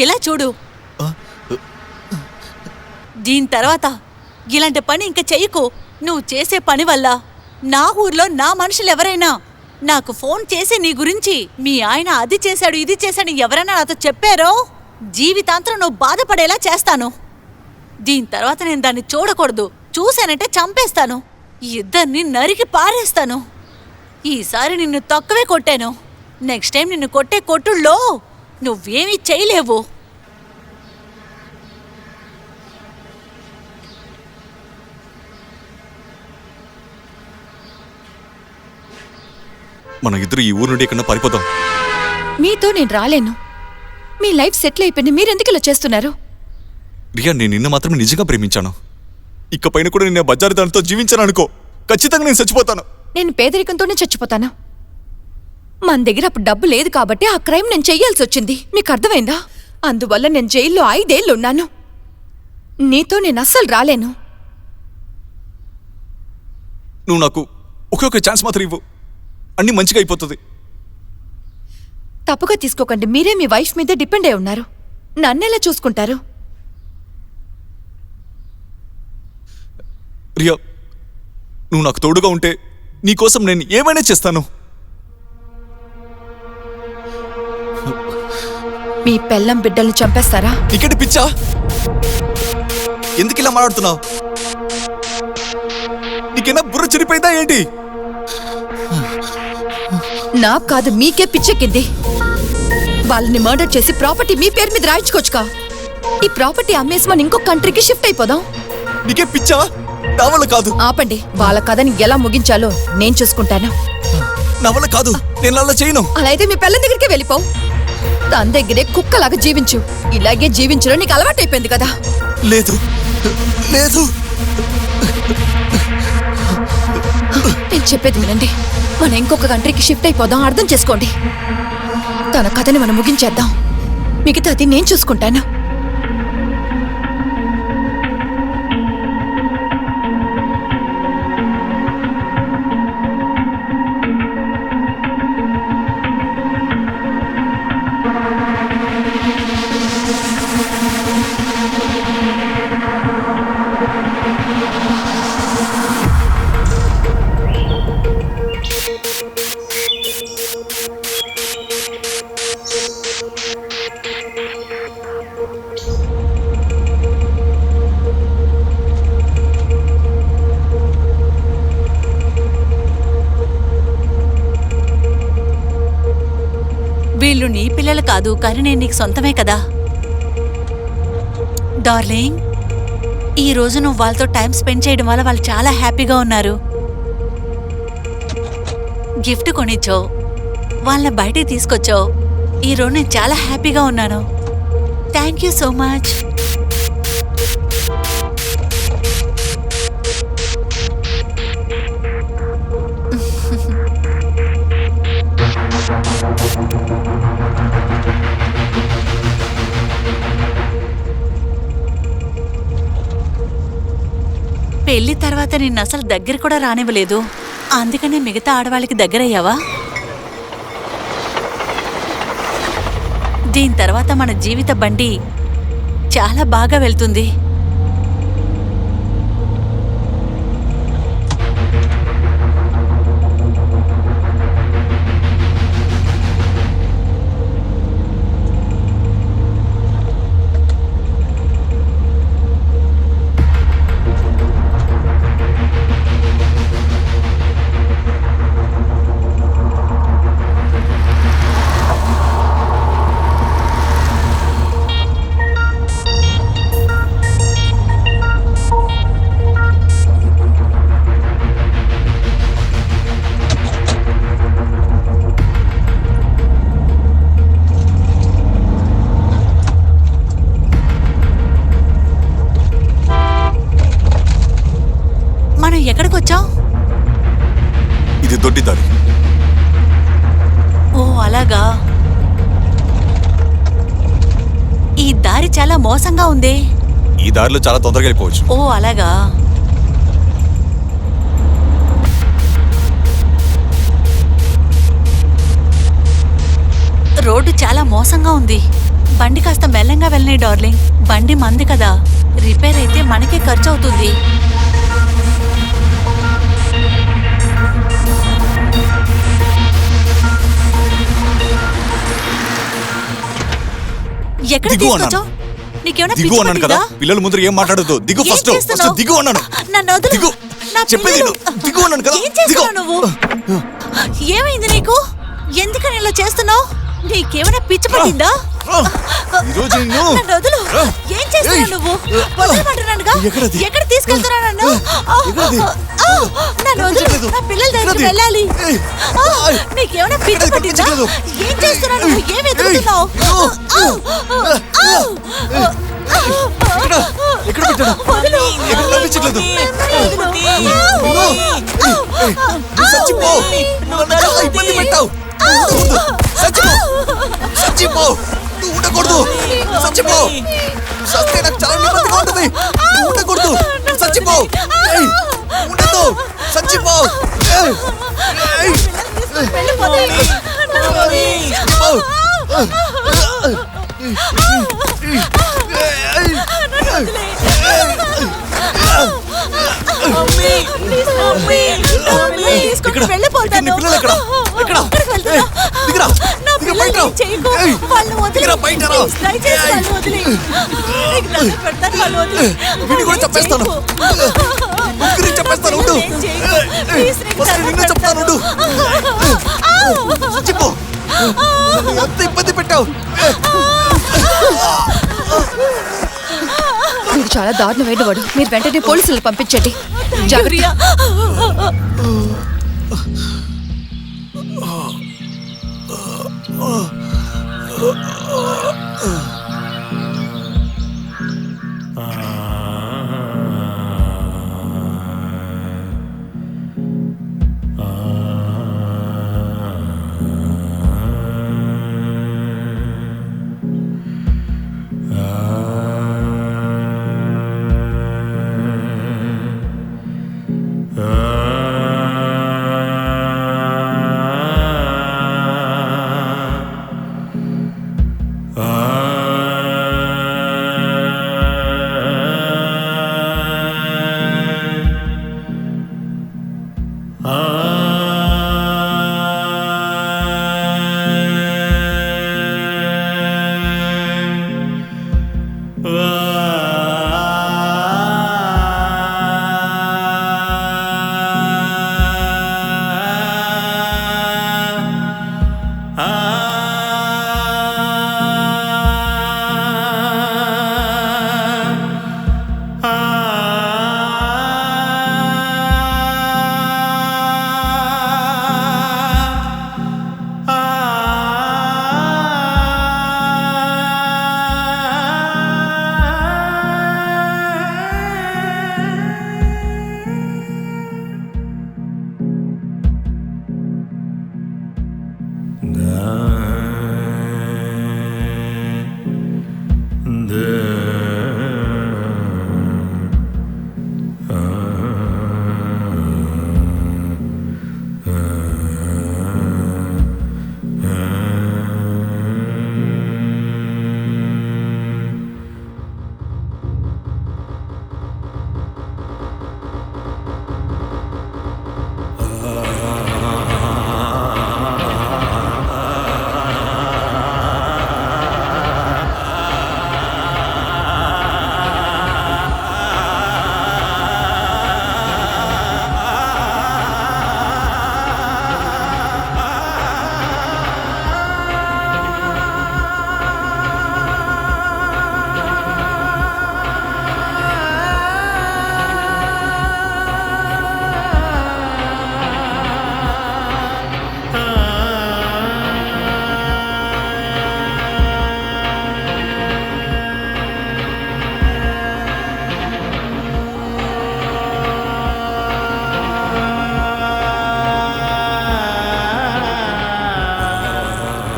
ఇలా చూడు. దీని తర్వాత ఇలాంటి పని ఇంకా చెయ్యకు. నువ్వు చేసే పని వల్ల నా ఊర్లో నా మనుషులు ఎవరైనా నాకు ఫోన్ చేసి నీ గురించి మీ ఆయన అది చేశాడు ఇది చేశాడు ఎవరైనా నాతో చెప్పారో జీవితాంతరం నువ్వు బాధపడేలా చేస్తాను. దీని తర్వాత నేను దాన్ని చూడకూడదు. చూశానంటే చంపేస్తాను. ఇద్దరిని నరికి పారేస్తాను. ఈసారి నిన్ను తక్కువే కొట్టాను. నెక్స్ట్ టైం నిన్ను కొట్టే కొట్టుల్లో నువ్వేమీ చేయలేవు. మన ఇద్దరు ఈ ఊరు నుండి ఎక్కడ పారిపోదాం. మీతో నేను రాలేను. మీ లైఫ్ సెటిల్ అయిపోయింది. మీరెందుకు ఇలా చేస్తున్నారు? రియా నేను నిన్ను మాత్రమే నిజంగా ప్రేమించాను. ఇకపైన కూడా నేను బజారు దానితో జీవించాను అనుకో, ఖచ్చితంగా నేను చచ్చిపోతాను. నేను పేదరికంతోనే చచ్చిపోతాను. మన దగ్గర అప్పుడు డబ్బు లేదు కాబట్టి ఆ క్రైమ్ నేను చెయ్యాల్సి వచ్చింది. మీకు అర్థమైందా? అందువల్ల నేను జైల్లో 5 ఏళ్ళు ఉన్నాను. నీతో నేను అస్సలు రాలేను. నువ్వు నాకు ఒకే ఛాన్స్ మాత్రం ఇవ్వు, అన్నీ మంచిగా అయిపోతుంది. తప్పుగా తీసుకోకండి. మీరే మీ వైఫ్ మీదే డిపెండ్ అయి ఉన్నారు. నన్నెలా చూసుకుంటారు? రియా నువ్వు నాకు తోడుగా ఉంటే నీకోసం నేను ఏమైనా చేస్తాను. మీ పెళ్ళం బిడ్డల్ని చంపేస్తారా? నీకేంటి పిచ్చా? ఎందుకు ఇలా మాట్లాడుతున్నావు? నీకేనా బుర్ర చెడిపోయిందా ఏంటి? నాకు కాదు, మీకే పిచ్చెక్కింది. వాళ్ళని మర్డర్ చేసి ప్రాపర్టీ మీ పేరు మీద రాయించుకోవచ్చుగా. ఈ ప్రాపర్టీ అమ్మేసి మనం ఇంకో కంట్రీకి షిఫ్ట్ అయిపోదాం. నీకే పిచ్చా? నా వల్ల కాదు. ఆపండి. వాళ్ళ కథని ఎలా ముగించాలో నేను చూసుకుంటాను. నా వల్ల కాదు, నేను అలా చేయను. అలా అయితే మీ పిల్లల దగ్గరికి వెళ్ళిపో. తన దగ్గరే కుక్కలాగా జీవించు. ఇలాగే జీవించడం నీకు అలవాటైపోయింది కదా. లేదు లేదు, నేను చెప్పేది వినండి. మనం ఇంకొక కంట్రీకి షిఫ్ట్ అయిపోదాం. అర్థం చేసుకోండి. తన కథని మనం ముగించేద్దాం. మిగతాది నేను చూసుకుంటాను. వీళ్ళు నీ పిల్లలు కాదు, కానీ నేను నీకు సొంతమే కదా. డార్లింగ్, ఈ రోజు నువ్వు వాళ్ళతో టైం స్పెండ్ చేయడం వల్ల వాళ్ళు చాలా హ్యాపీగా ఉన్నారు. గిఫ్ట్ కొనిచ్చావు, వాళ్ళని బయటికి తీసుకొచ్చావు. ఈ రోజు నేను చాలా హ్యాపీగా ఉన్నాను. Thank you so much. పెళ్లి తర్వాత నిన్ను అసలు దగ్గర కూడా రానివ్వలేదు, అందుకనే మిగతా ఆడవాళ్ళకి దగ్గరయ్యావా? దీని తర్వాత మన జీవిత బండి చాలా బాగా వెళ్తుంది. మనం ఎక్కడికొచ్చాం? ఇది దొడ్డి దారి. ఓ అలాగా. ఈ దారి చాలా మోసంగా ఉంది. ఈ దారిలో చాలా తొందరగా వెళ్ళిపోవచ్చు. ఓ అలాగా. రోడ్డు చాలా మోసంగా ఉంది. బండి కాస్త మెల్లంగా వెళ్ళని డార్లింగ్. బండి మంది కదా, రిపేర్ అయితే మనకే ఖర్చు అవుతుంది. ఎక్కడ దిగు తీసుకొచ్చావు? నీకేమైనా దిగు పిచ్చి అన్నాను కదా, పట్టిందా? పిల్లల ముందర ఏం మాట్లాడదు. దిగు ఏం ఫస్ట్. చేస్తున్నావు? దిగు అన్నాను. నన్ను వదిలు. దిగు. నా చెప్పేది పిల్లలు. విను. దిగు అన్నాను కదా. ఏం చేస్తున్నావు దిగు. నువ్వు? ఏమైంది నీకు? ఎందుకని ఇలా చేస్తున్నావు? నీకేమైనా పిచ్చి పట్టిందా? ఈరోజు నిన్ను నన్ను వదులు. ఏం చేస్తున్నావు నువ్వు? వదలమంటున్నానుగా. ఎక్కడది? ఎక్కడ తీసుకెళ్తున్నావు నన్ను? ఎక్కడది? నన్ను వదులు. నా పిల్లల దగ్గరికి వెళ్ళాలి. నీకేమైనా పిచ్చి పట్టిందా? ఏం చేస్తున్నావు నువ్వు? ఏం వెతుకుతున్నావు? ఎక్కడ పెట్టాడు? వదులు. ఎక్కడ కనిపించట్లేదు. చచ్చిపో. నన్ను చాలా ఇబ్బంది పెట్టావు. చచ్చిపో. చచ్చిపో. నువ్వు ఉండకూడదు. చచ్చిపో. చస్తే నాకు చాలా ఇబ్బందిగా ఉంటుంది. నువ్వు ఉండకూడదు. చచ్చిపో. ఉండదు. చచ్చిపో. తీసుకొని వెళ్ళిపోతాను. నీ పిల్లలు ఎక్కడ? ఎక్కడ? అక్కడికి వెళ్తున్నా. దిగురా. నా దిగు, పిల్లల్ని బయట రా. చేయకు. ఏయ్, వాళ్ళని వదిలేయ్. దిగురా, బయట రా. ప్లీజ్, దయచేసి ఏయ్. వాళ్ళని వదిలేయ్. నీకు దండం పెడతాను, వాళ్ళని వదిలేయ్. వీడిని కూడా వాళ్ళని చంపేస్తాను. చేయకు. ముగ్గురిని చంపేస్తాను. ఉండు. ఏం చేయకు. ప్లీజ్, నీకు ఫస్ట్ దండం నిన్ను చెప్తాను. ఉండు. పెడతాను. చచ్చిపో. నన్ను ఎంత ఇబ్బంది పెట్టావు. వీడు చాలా దారుణమైన వాడు. మీరు వెంటనే పోలీసులు పంపించండి. జాగ్రత్త. ప్రియా.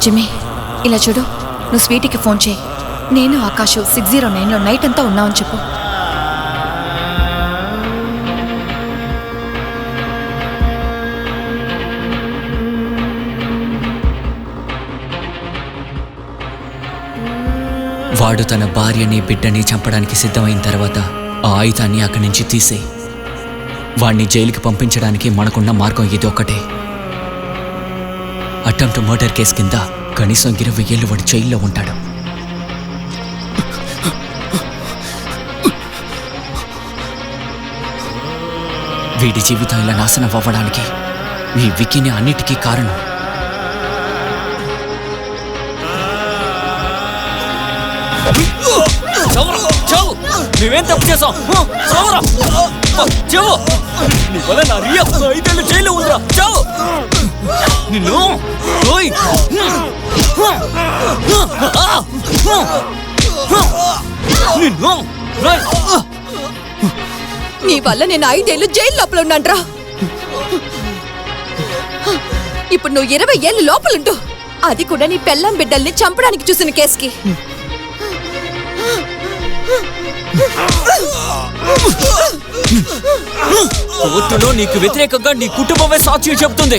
జిమ్మి, ఇలా చూడు, నువ్వు స్వీటీకి ఫోన్ చేయి. నేను ఆకాష్ 609లో నైట్ అంతా ఉన్నామని చెప్పు. వాడు తన భార్యని బిడ్డని చంపడానికి సిద్ధమైన తర్వాత ఆ ఆయుధాన్ని అక్కడి నుంచి తీసేయి. వాణ్ణి జైలుకి పంపించడానికి మనకున్న మార్గం ఇది ఒక్కటే. అటెంప్ట్ మర్డర్ కేసు కింద కనీసం 20 ఏళ్ళు వాడు జైల్లో ఉంటాడు. వీడి జీవితం ఇలా నాశనం అవ్వడానికి ఈ వికీని అన్నిటికీ కారణం. మేమేం తప్పు చేసాం? చావు! నీ వల్ల నా రియా 5 ఏళ్ళు జైల్లో ఉందిరా. చావు! నిన్ను నిన్ను నీ వల్ల నేను 5 ఏళ్ళు జైలు లోపల ఉన్నాన్రా. ఇప్పుడు నువ్వు 20 ఏళ్ళు లోపలుంటూ, అది కూడా నీ పెళ్ళాం బిడ్డల్ని చంపడానికి చూసిన కేసుకి. కోర్టులో నీకు వ్యతిరేకంగా నీ కుటుంబమే సాక్షి చెప్తుంది.